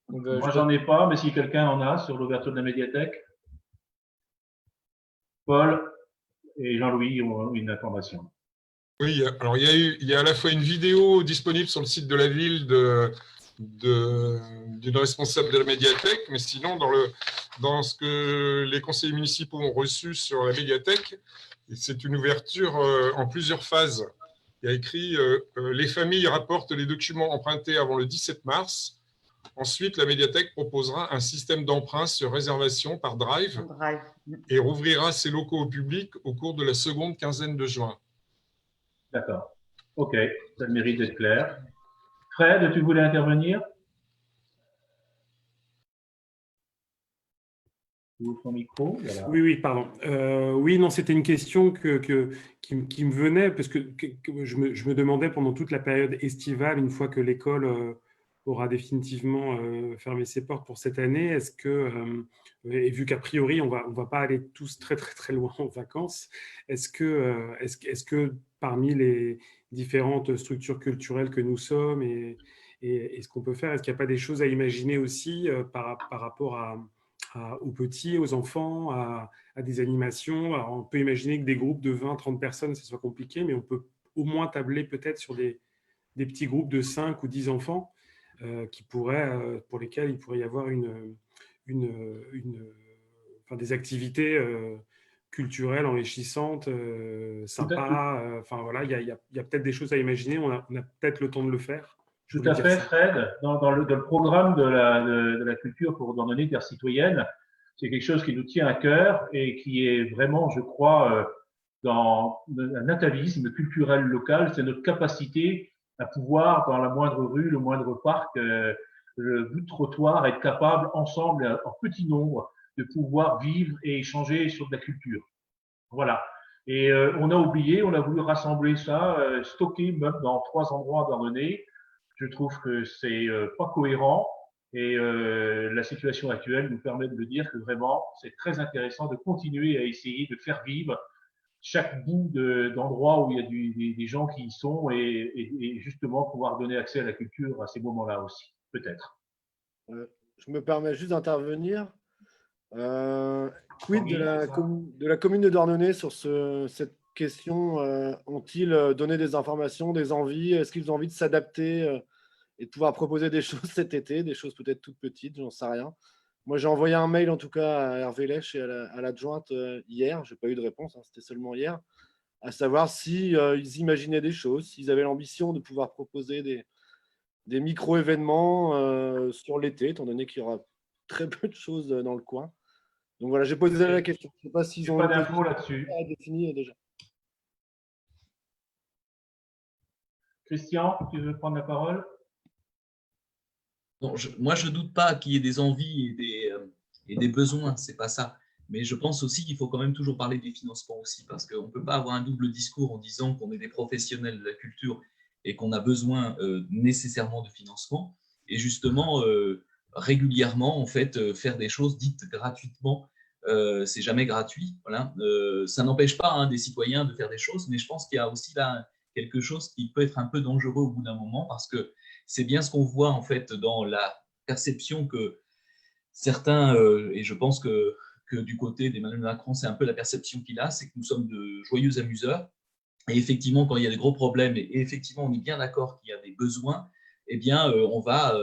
Donc, moi, j'en ai pas, mais si quelqu'un en a sur l'ouverture de la médiathèque, Paul et Jean-Louis ont une information. Oui, alors il y a à la fois une vidéo disponible sur le site de la ville d'une responsable de la médiathèque, mais sinon dans ce que les conseillers municipaux ont reçu sur la médiathèque, c'est une ouverture en plusieurs phases. Il y a écrit les familles rapportent les documents empruntés avant le 17 mars. Ensuite, la médiathèque proposera un système d'emprunt sur réservation par Drive et rouvrira ses locaux au public au cours de la seconde quinzaine de juin. D'accord. OK, ça mérite d'être clair. Fred, tu voulais intervenir? Tu ouvres ton micro. Voilà. Oui, pardon. Oui, non, c'était une question qui me venait, parce que je me demandais pendant toute la période estivale, une fois que l'école aura définitivement fermé ses portes pour cette année, est-ce que, et vu qu'a priori, on va pas aller tous très, très, très loin en vacances, est-ce que parmi les différentes structures culturelles que nous sommes et ce qu'on peut faire, est-ce qu'il n'y a pas des choses à imaginer aussi par rapport aux petits, aux enfants, à des animations? Alors, on peut imaginer que des groupes de 20-30 personnes, ce soit compliqué, mais on peut au moins tabler peut-être sur des petits groupes de 5 ou 10 enfants pour lesquels il pourrait y avoir des activités culturelles enrichissantes, sympas. Enfin, voilà, il y a peut-être des choses à imaginer. On a peut-être le temps de le faire. Tout à fait, Fred. Dans le programme de la culture pour ordonner terre citoyenne, c'est quelque chose qui nous tient à cœur et qui est vraiment, je crois, dans un atavisme culturel local. C'est notre capacité à pouvoir, dans la moindre rue, le moindre parc, le bout de trottoir, être capable, ensemble, en petit nombre, de pouvoir vivre et échanger sur de la culture. Voilà. Et on a oublié, on a voulu rassembler ça, stocker même dans 3 endroits d'ordonnée. Je trouve que c'est pas cohérent et la situation actuelle nous permet de le dire que vraiment c'est très intéressant de continuer à essayer de faire vivre chaque bout d'endroit où il y a des gens qui y sont et justement pouvoir donner accès à la culture à ces moments-là aussi, peut-être. Je me permets juste d'intervenir. Quid de la commune de Douarnenez sur cette question? Ont-ils donné des informations, des envies? Est-ce qu'ils ont envie de s'adapter et de pouvoir proposer des choses cet été, des choses peut-être toutes petites, j'en sais rien. Moi, j'ai envoyé un mail en tout cas à Hervé Lèche et à l'adjointe hier. Je n'ai pas eu de réponse, hein, c'était seulement hier, à savoir si ils imaginaient des choses, s'ils avaient l'ambition de pouvoir proposer des micro-événements sur l'été, étant donné qu'il y aura très peu de choses dans le coin. Donc voilà, j'ai posé la question. Je ne sais pas s'ils ont pas d'infos là-dessus. Défini déjà. Christian, tu veux prendre la parole? Non, moi, je ne doute pas qu'il y ait des envies et des besoins, c'est pas ça. Mais je pense aussi qu'il faut quand même toujours parler des financements aussi, parce qu'on ne peut pas avoir un double discours en disant qu'on est des professionnels de la culture et qu'on a besoin nécessairement de financement, et justement, régulièrement, en fait, faire des choses dites gratuitement. C'est jamais gratuit. Voilà. Ça n'empêche pas des citoyens de faire des choses, mais je pense qu'il y a aussi là quelque chose qui peut être un peu dangereux au bout d'un moment, parce que c'est bien ce qu'on voit en fait dans la perception que certains, et je pense que du côté d'Emmanuel Macron, c'est un peu la perception qu'il a, c'est que nous sommes de joyeux amuseurs. Et effectivement, quand il y a des gros problèmes, et effectivement, on est bien d'accord qu'il y a des besoins, eh bien, on va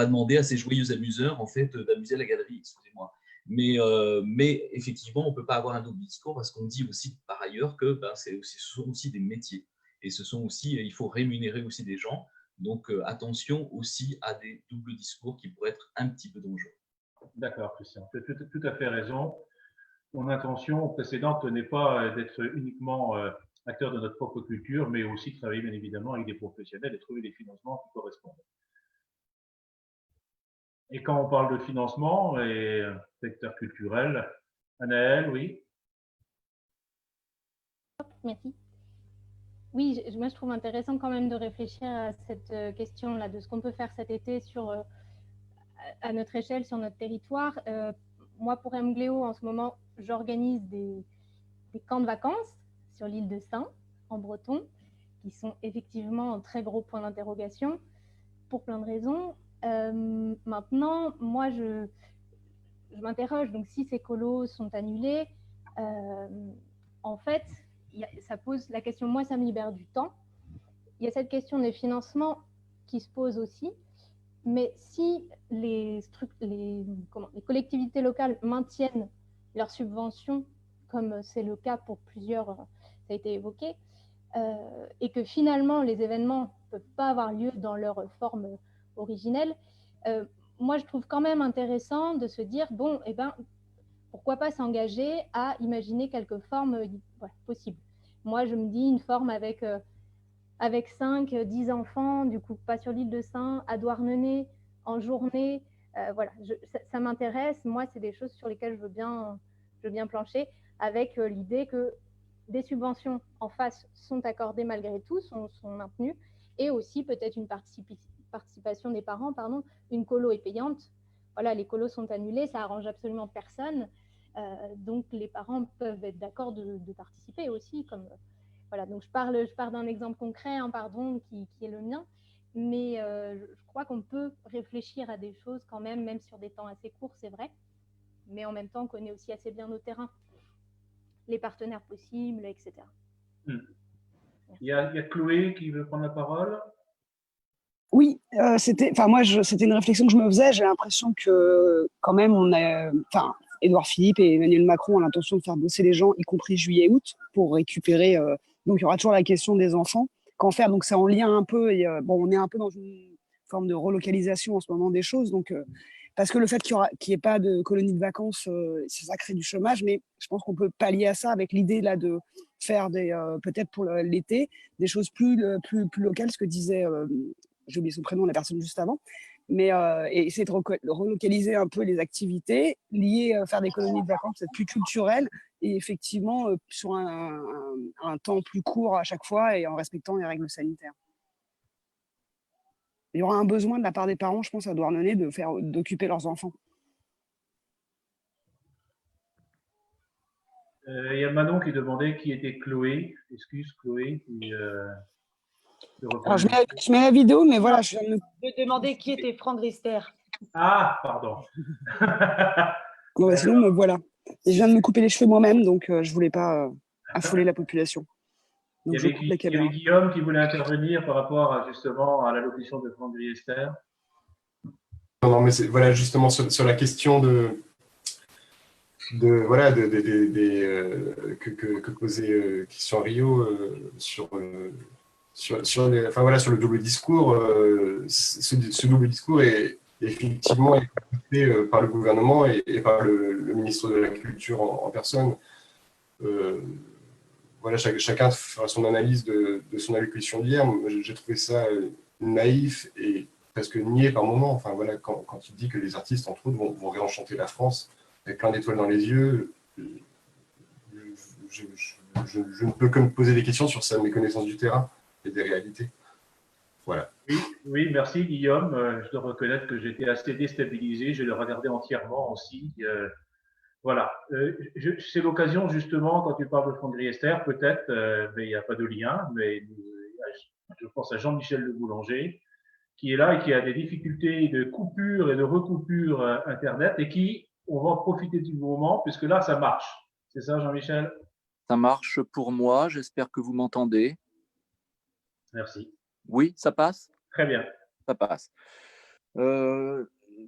demander à ces joyeux amuseurs en fait, d'amuser la galerie, excusez-moi. Mais effectivement, on ne peut pas avoir un double discours, parce qu'on dit aussi par ailleurs que ce sont aussi des métiers. Et ce sont aussi, il faut rémunérer aussi des gens. Donc, attention aussi à des doubles discours qui pourraient être un petit peu dangereux. D'accord, Christian. Tu as tout à fait raison. Mon intention précédente n'est pas d'être uniquement acteur de notre propre culture, mais aussi de travailler bien évidemment avec des professionnels et trouver des financements qui correspondent. Et quand on parle de financement et secteur culturel, Anaëlle, oui. Merci. Oui, moi je trouve intéressant quand même de réfléchir à cette question-là, de ce qu'on peut faire cet été à notre échelle, sur notre territoire. Moi, pour MGléo, en ce moment, j'organise des camps de vacances sur l'île de Saint, en breton, qui sont effectivement un très gros point d'interrogation, pour plein de raisons. Maintenant, moi, je m'interroge, donc si ces colos sont annulés, en fait, ça pose la question, moi, ça me libère du temps. Il y a cette question des financements qui se pose aussi, mais si les collectivités locales maintiennent leurs subventions, comme c'est le cas pour plusieurs, ça a été évoqué, et que finalement les événements ne peuvent pas avoir lieu dans leur forme originelle, moi je trouve quand même intéressant de se dire, bon, eh ben, pourquoi pas s'engager à imaginer quelques formes possibles. Moi je me dis une forme avec 5-10 enfants, du coup pas sur l'île de Saint, à Douarnenez, en journée, voilà, ça m'intéresse. Moi, c'est des choses sur lesquelles je veux bien plancher, avec l'idée que des subventions en face sont accordées malgré tout, sont maintenues, et aussi peut-être une participation des parents, une colo est payante. Voilà, les colos sont annulés, ça arrange absolument personne, donc les parents peuvent être d'accord de participer aussi, comme voilà, donc je pars d'un exemple concret, qui est le mien, mais je crois qu'on peut réfléchir à des choses quand même sur des temps assez courts, c'est vrai, mais en même temps, on connaît aussi assez bien nos terrains, les partenaires possibles, etc. Il y a Chloé qui veut prendre la parole. Oui, c'était une réflexion que je me faisais. J'ai l'impression que quand même, Édouard Philippe et Emmanuel Macron ont l'intention de faire bosser les gens, y compris juillet-août, pour récupérer. Donc, il y aura toujours la question des enfants. Qu'en faire? Donc, c'est en lien un peu. Et, on est un peu dans une forme de relocalisation en ce moment des choses. Donc, parce que le fait qu'il n'y ait pas de colonie de vacances, ça crée du chômage. Mais je pense qu'on peut pallier à ça avec l'idée là de faire peut-être pour l'été des choses plus locales, ce que disait. J'ai oublié son prénom, la personne juste avant, mais et essayer de relocaliser un peu les activités, faire des colonies de vacances peut-être plus culturelles, et effectivement sur un temps plus court à chaque fois et en respectant les règles sanitaires. Il y aura un besoin de la part des parents, je pense, à Douarnenez d'occuper leurs enfants. Il y a Manon qui demandait qui était Chloé. Excuse Chloé. Alors, je mets la vidéo, mais voilà. Je demandais qui était Franck Rister. Ah, pardon. Bon, sinon, me voilà. Et je viens de me couper les cheveux moi-même, donc je ne voulais pas affoler la population. Donc, il y avait Guillaume qui voulait intervenir par rapport justement à l'allocution de Franck Riester. Non, mais voilà, justement sur la question que posait Christian Rio sur le double discours. Ce double discours est effectivement écouté par le gouvernement et par le ministre de la Culture en personne. voilà, chacun fera son analyse de son allocution d'hier. J'ai trouvé ça naïf et presque niais par moments. Enfin, voilà, quand il dit que les artistes, entre autres, vont réenchanter la France avec plein d'étoiles dans les yeux, je ne peux que me poser des questions sur ça, mes connaissances du terrain et des réalités. Voilà. Oui, merci Guillaume. Je dois reconnaître que j'étais assez déstabilisé. Je l'ai regardé entièrement aussi. Voilà. C'est l'occasion, justement, quand tu parles de Franck Riester, peut-être, mais il n'y a pas de lien, mais je pense à Jean-Michel Le Boulanger, qui est là et qui a des difficultés de coupure et de recoupure Internet et qui, on va en profiter du moment, puisque là, ça marche. C'est ça, Jean-Michel? Ça marche pour moi. J'espère que vous m'entendez. Merci. Oui, ça passe? Très bien. Ça passe.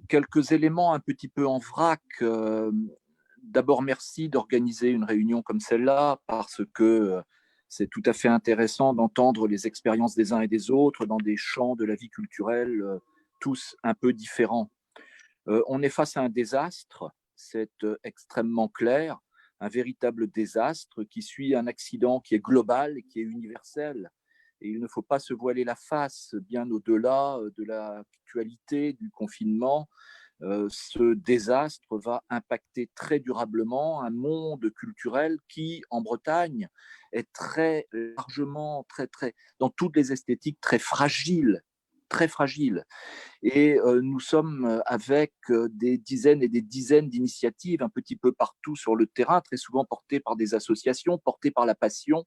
Quelques éléments un petit peu en vrac. D'abord, merci d'organiser une réunion comme celle-là parce que c'est tout à fait intéressant d'entendre les expériences des uns et des autres dans des champs de la vie culturelle tous un peu différents. On est face à un désastre, c'est extrêmement clair, un véritable désastre qui suit un accident qui est global et qui est universel. Et il ne faut pas se voiler la face, bien au-delà de l'actualité du confinement. Ce désastre va impacter très durablement un monde culturel qui, en Bretagne, est très largement, dans toutes les esthétiques, très fragile. Et nous sommes avec des dizaines et des dizaines d'initiatives un petit peu partout sur le terrain, très souvent portées par des associations, portées par la passion,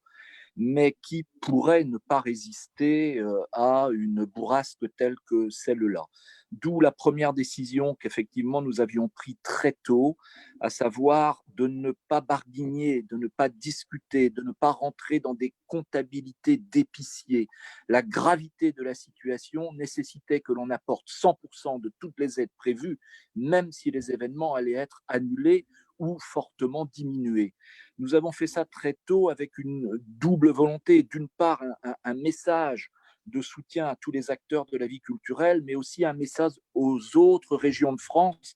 mais qui pourraient ne pas résister à une bourrasque telle que celle-là. D'où la première décision qu'effectivement nous avions prise très tôt, à savoir de ne pas barguigner, de ne pas discuter, de ne pas rentrer dans des comptabilités d'épicier. La gravité de la situation nécessitait que l'on apporte 100% de toutes les aides prévues, même si les événements allaient être annulés ou fortement diminués. Nous avons fait ça très tôt avec une double volonté. D'une part, un message de soutien à tous les acteurs de la vie culturelle, mais aussi un message aux autres régions de France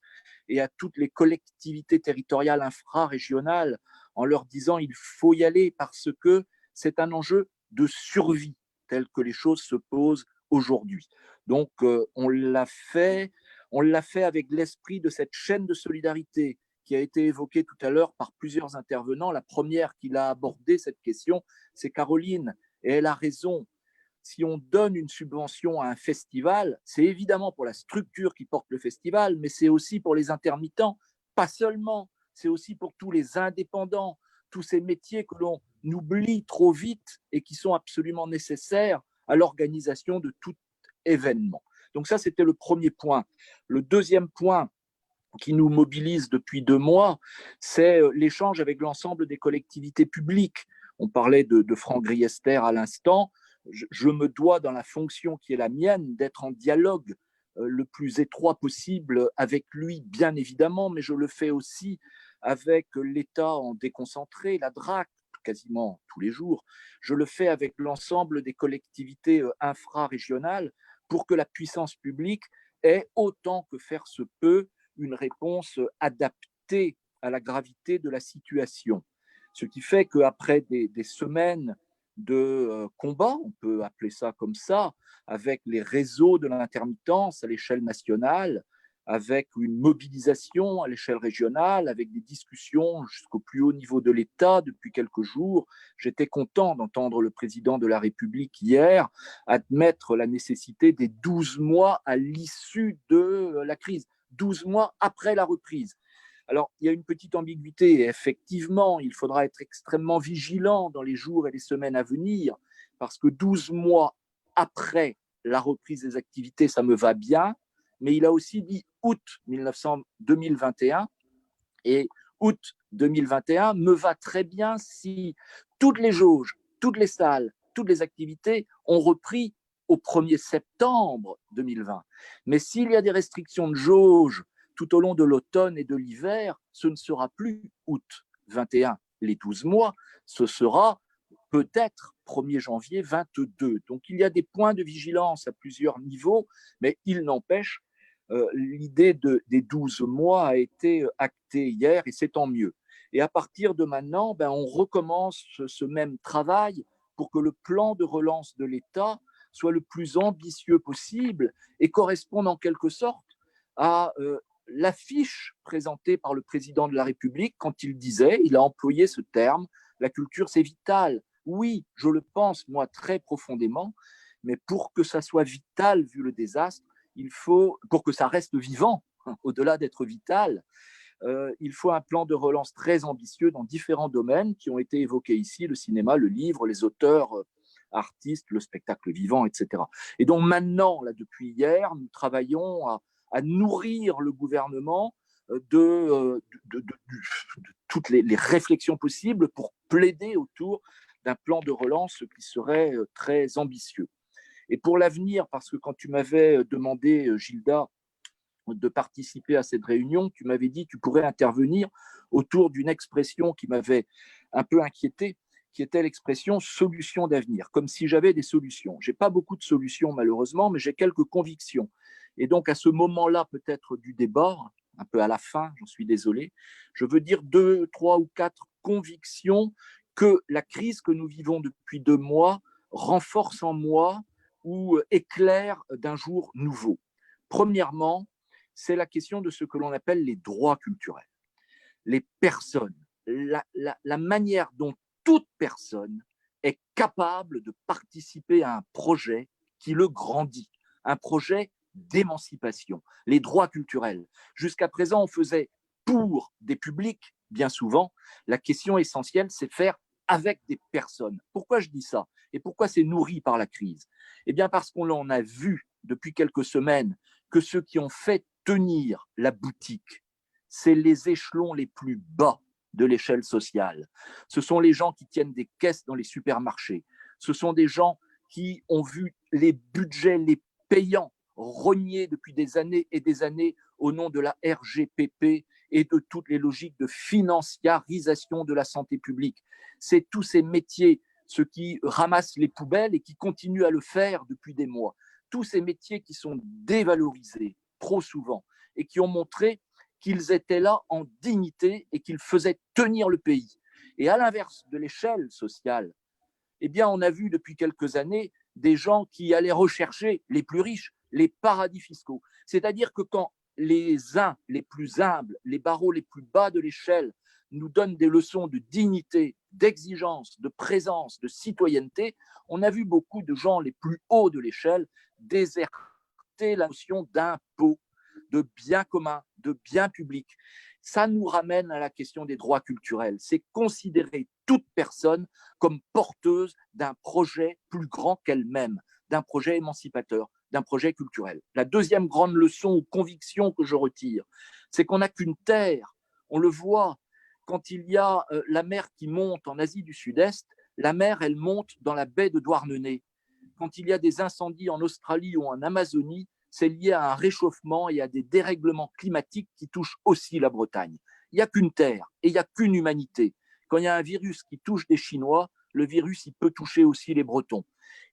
et à toutes les collectivités territoriales infrarégionales en leur disant il faut y aller parce que c'est un enjeu de survie tel que les choses se posent aujourd'hui. Donc, on l'a fait avec l'esprit de cette chaîne de solidarité qui a été évoquée tout à l'heure par plusieurs intervenants. La première qui l'a abordé cette question, c'est Caroline, et elle a raison. Si on donne une subvention à un festival, c'est évidemment pour la structure qui porte le festival, mais c'est aussi pour les intermittents, pas seulement, c'est aussi pour tous les indépendants, tous ces métiers que l'on oublie trop vite et qui sont absolument nécessaires à l'organisation de tout événement. Donc ça, c'était le premier point. Le deuxième point qui nous mobilise depuis 2 mois, c'est l'échange avec l'ensemble des collectivités publiques. On parlait de Franck Riester à l'instant. Je me dois, dans la fonction qui est la mienne, d'être en dialogue le plus étroit possible avec lui, bien évidemment, mais je le fais aussi avec l'État en déconcentré, la DRAC, quasiment tous les jours. Je le fais avec l'ensemble des collectivités infrarégionales pour que la puissance publique ait, autant que faire se peut, une réponse adaptée à la gravité de la situation. Ce qui fait qu'après des semaines de combat, on peut appeler ça comme ça, avec les réseaux de l'intermittence à l'échelle nationale, avec une mobilisation à l'échelle régionale, avec des discussions jusqu'au plus haut niveau de l'État depuis quelques jours. J'étais content d'entendre le président de la République hier admettre la nécessité des 12 mois à l'issue de la crise, 12 mois après la reprise. Alors, il y a une petite ambiguïté. Et effectivement, il faudra être extrêmement vigilant dans les jours et les semaines à venir, parce que 12 mois après la reprise des activités, ça me va bien, mais il a aussi dit août 2021, et août 2021 me va très bien si toutes les jauges, toutes les salles, toutes les activités ont repris au 1er septembre 2020. Mais s'il y a des restrictions de jauge tout au long de l'automne et de l'hiver, ce ne sera plus août 21, les 12 mois, ce sera peut-être 1er janvier 22. Donc il y a des points de vigilance à plusieurs niveaux, mais il n'empêche, l'idée des 12 mois a été actée hier et c'est tant mieux. Et à partir de maintenant, on recommence ce même travail pour que le plan de relance de l'État soit le plus ambitieux possible et corresponde en quelque sorte à l'affiche présentée par le président de la République quand il a employé ce terme, la culture c'est vital. Oui, je le pense moi très profondément, mais pour que ça soit vital vu le désastre, pour que ça reste vivant, au-delà d'être vital, il faut un plan de relance très ambitieux dans différents domaines qui ont été évoqués ici, le cinéma, le livre, les auteurs, artistes, le spectacle vivant, etc. Et donc maintenant, là, depuis hier, nous travaillons à nourrir le gouvernement de toutes les réflexions possibles pour plaider autour d'un plan de relance qui serait très ambitieux. Et pour l'avenir, parce que quand tu m'avais demandé, Gilda, de participer à cette réunion, tu m'avais dit que tu pourrais intervenir autour d'une expression qui m'avait un peu inquiété, qui était l'expression « solution d'avenir », comme si j'avais des solutions. Je n'ai pas beaucoup de solutions, malheureusement, mais j'ai quelques convictions. Et donc, à ce moment-là, peut-être du débat, un peu à la fin, j'en suis désolé, je veux dire 2, 3 ou 4 convictions que la crise que nous vivons depuis 2 mois renforce en moi ou éclaire d'un jour nouveau. Premièrement, c'est la question de ce que l'on appelle les droits culturels. Les personnes, la manière dont toute personne est capable de participer à un projet qui le grandit, un projet d'émancipation, les droits culturels. Jusqu'à présent, on faisait pour des publics, bien souvent. La question essentielle, c'est faire avec des personnes. Pourquoi je dis ça? Et pourquoi c'est nourri par la crise? Eh bien, parce qu'on en a vu depuis quelques semaines que ceux qui ont fait tenir la boutique, c'est les échelons les plus bas de l'échelle sociale. Ce sont les gens qui tiennent des caisses dans les supermarchés. Ce sont des gens qui ont vu les budgets, les payants, rognés depuis des années et des années au nom de la RGPP et de toutes les logiques de financiarisation de la santé publique. C'est tous ces métiers, ceux qui ramassent les poubelles et qui continuent à le faire depuis des mois. Tous ces métiers qui sont dévalorisés trop souvent et qui ont montré qu'ils étaient là en dignité et qu'ils faisaient tenir le pays. Et à l'inverse de l'échelle sociale, eh bien, on a vu depuis quelques années des gens qui allaient rechercher les plus riches, les paradis fiscaux. C'est-à-dire que quand les uns, les plus humbles, les barreaux les plus bas de l'échelle, nous donnent des leçons de dignité, d'exigence, de présence, de citoyenneté, on a vu beaucoup de gens les plus hauts de l'échelle déserter la notion d'impôt, de bien commun, de bien public. Ça nous ramène à la question des droits culturels. C'est considérer toute personne comme porteuse d'un projet plus grand qu'elle-même, d'un projet émancipateur, d'un projet culturel. La deuxième grande leçon ou conviction que je retire, c'est qu'on n'a qu'une terre. On le voit quand il y a la mer qui monte en Asie du Sud-Est, la mer, elle monte dans la baie de Douarnenez. Quand il y a des incendies en Australie ou en Amazonie, c'est lié à un réchauffement et à des dérèglements climatiques qui touchent aussi la Bretagne. Il n'y a qu'une terre et il n'y a qu'une humanité. Quand il y a un virus qui touche des Chinois, le virus, il peut toucher aussi les Bretons.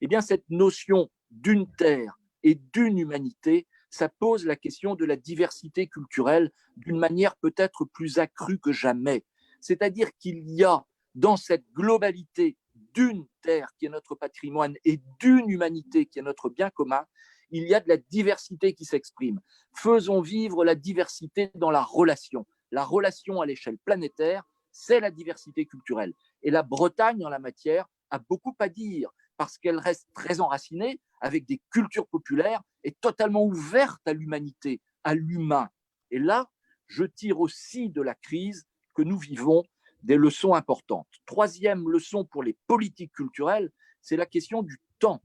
Eh bien, cette notion d'une terre et d'une humanité, ça pose la question de la diversité culturelle d'une manière peut-être plus accrue que jamais. C'est-à-dire qu'il y a dans cette globalité d'une terre qui est notre patrimoine et d'une humanité qui est notre bien commun, il y a de la diversité qui s'exprime. Faisons vivre la diversité dans la relation. La relation à l'échelle planétaire, c'est la diversité culturelle. Et la Bretagne, en la matière, a beaucoup à dire parce qu'elle reste très enracinée avec des cultures populaires et totalement ouverte à l'humanité, à l'humain. Et là, je tire aussi de la crise que nous vivons des leçons importantes. Troisième leçon pour les politiques culturelles, c'est la question du temps.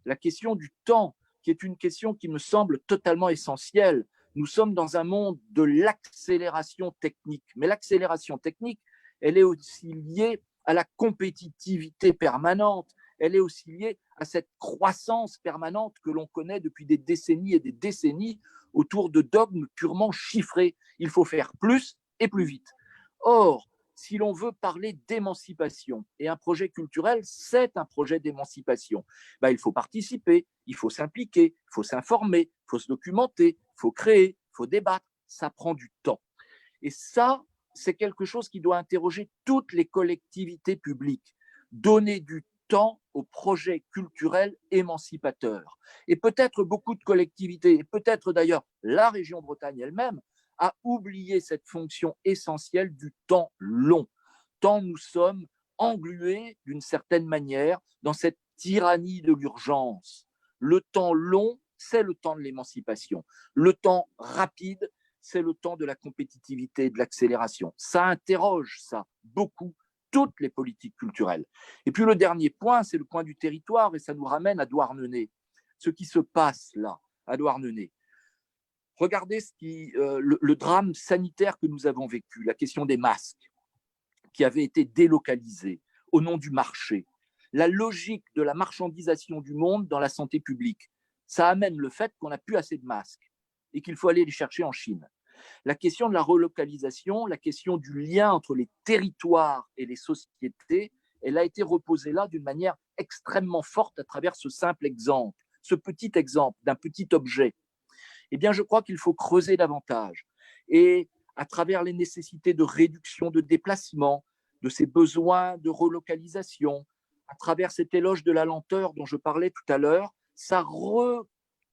La question du temps, qui est une question qui me semble totalement essentielle. Nous sommes dans un monde de l'accélération technique. Mais l'accélération technique, elle est aussi liée à la compétitivité permanente. Elle est aussi liée à cette croissance permanente que l'on connaît depuis des décennies et des décennies autour de dogmes purement chiffrés. Il faut faire plus et plus vite. Or, si l'on veut parler d'émancipation, et un projet culturel, c'est un projet d'émancipation, il faut participer, il faut s'impliquer, il faut s'informer, il faut se documenter, il faut créer, il faut débattre. Ça prend du temps. Et ça, c'est quelque chose qui doit interroger toutes les collectivités publiques, donner du temps aux projets culturels émancipateurs. Et peut-être beaucoup de collectivités, et peut-être d'ailleurs la région Bretagne elle-même, a oublié cette fonction essentielle du temps long, tant nous sommes englués d'une certaine manière dans cette tyrannie de l'urgence. Le temps long, c'est le temps de l'émancipation. Le temps rapide, c'est le temps de la compétitivité et de l'accélération. Ça interroge, ça, beaucoup, toutes les politiques culturelles. Et puis le dernier point, c'est le point du territoire, et ça nous ramène à Douarnenez. Ce qui se passe là, à Douarnenez. Regardez le drame sanitaire que nous avons vécu, la question des masques qui avaient été délocalisés au nom du marché, la logique de la marchandisation du monde dans la santé publique. Ça amène le fait qu'on n'a plus assez de masques et qu'il faut aller les chercher en Chine. La question de la relocalisation, la question du lien entre les territoires et les sociétés, elle a été reposée là d'une manière extrêmement forte à travers ce simple exemple, ce petit exemple d'un petit objet. Eh bien, je crois qu'il faut creuser davantage. Et à travers les nécessités de réduction de déplacement, de ces besoins de relocalisation, à travers cet éloge de la lenteur dont je parlais tout à l'heure, ça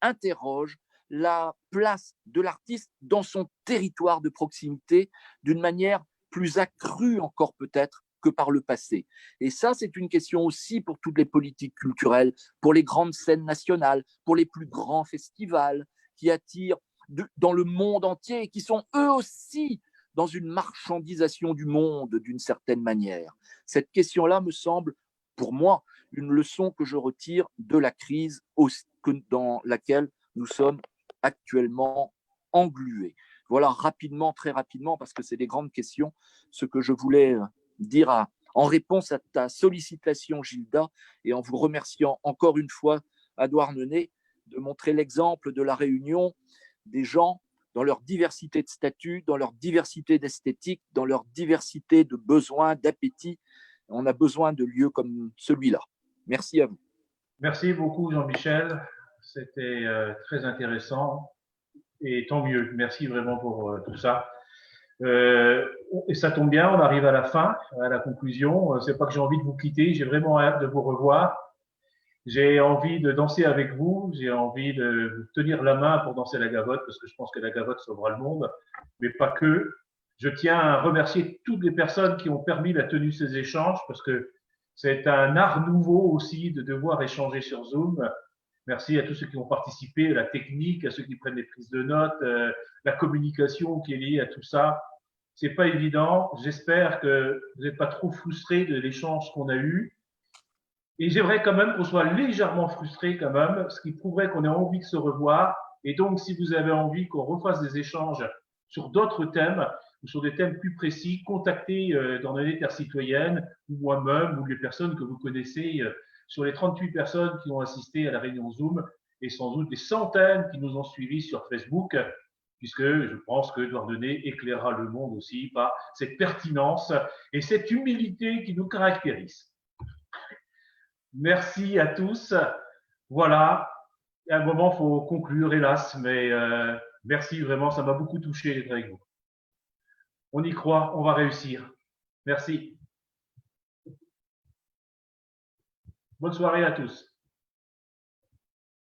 réinterroge la place de l'artiste dans son territoire de proximité d'une manière plus accrue encore peut-être que par le passé. Et ça, c'est une question aussi pour toutes les politiques culturelles, pour les grandes scènes nationales, pour les plus grands festivals qui attirent dans le monde entier et qui sont eux aussi dans une marchandisation du monde d'une certaine manière. Cette question-là me semble, pour moi, une leçon que je retire de la crise dans laquelle nous sommes actuellement englués. Voilà rapidement, très rapidement, parce que c'est des grandes questions, ce que je voulais dire en réponse à ta sollicitation, Gilda, et en vous remerciant encore une fois à Douarnenez de montrer l'exemple de la réunion des gens dans leur diversité de statut, dans leur diversité d'esthétique, dans leur diversité de besoins, d'appétit. On a besoin de lieux comme celui-là. Merci à vous. Merci beaucoup, Jean-Michel. C'était très intéressant et tant mieux. Merci vraiment pour tout ça. Et ça tombe bien, on arrive à la fin, à la conclusion. C'est pas que j'ai envie de vous quitter, j'ai vraiment hâte de vous revoir. J'ai envie de danser avec vous, j'ai envie de vous tenir la main pour danser la gavotte, parce que je pense que la gavotte sauvera le monde, mais pas que. Je tiens à remercier toutes les personnes qui ont permis la tenue de ces échanges, parce que c'est un art nouveau aussi de devoir échanger sur Zoom. Merci à tous ceux qui ont participé, à la technique, à ceux qui prennent les prises de notes, la communication qui est liée à tout ça. C'est pas évident. J'espère que vous n'êtes pas trop frustrés de l'échange qu'on a eu. Et j'aimerais quand même qu'on soit légèrement frustrés quand même, ce qui prouverait qu'on a envie de se revoir. Et donc, si vous avez envie qu'on refasse des échanges sur d'autres thèmes ou sur des thèmes plus précis, contactez Douarnenez Terre Citoyenne ou moi-même ou les personnes que vous connaissez sur les 38 personnes qui ont assisté à la réunion Zoom et sans doute des centaines qui nous ont suivis sur Facebook, puisque je pense que Douarnenez éclairera le monde aussi par cette pertinence et cette humilité qui nous caractérise. Merci à tous. Voilà. À un moment, il faut conclure, hélas, mais merci vraiment, ça m'a beaucoup touché d'être avec vous. On y croit, on va réussir. Merci. Bonne soirée à tous.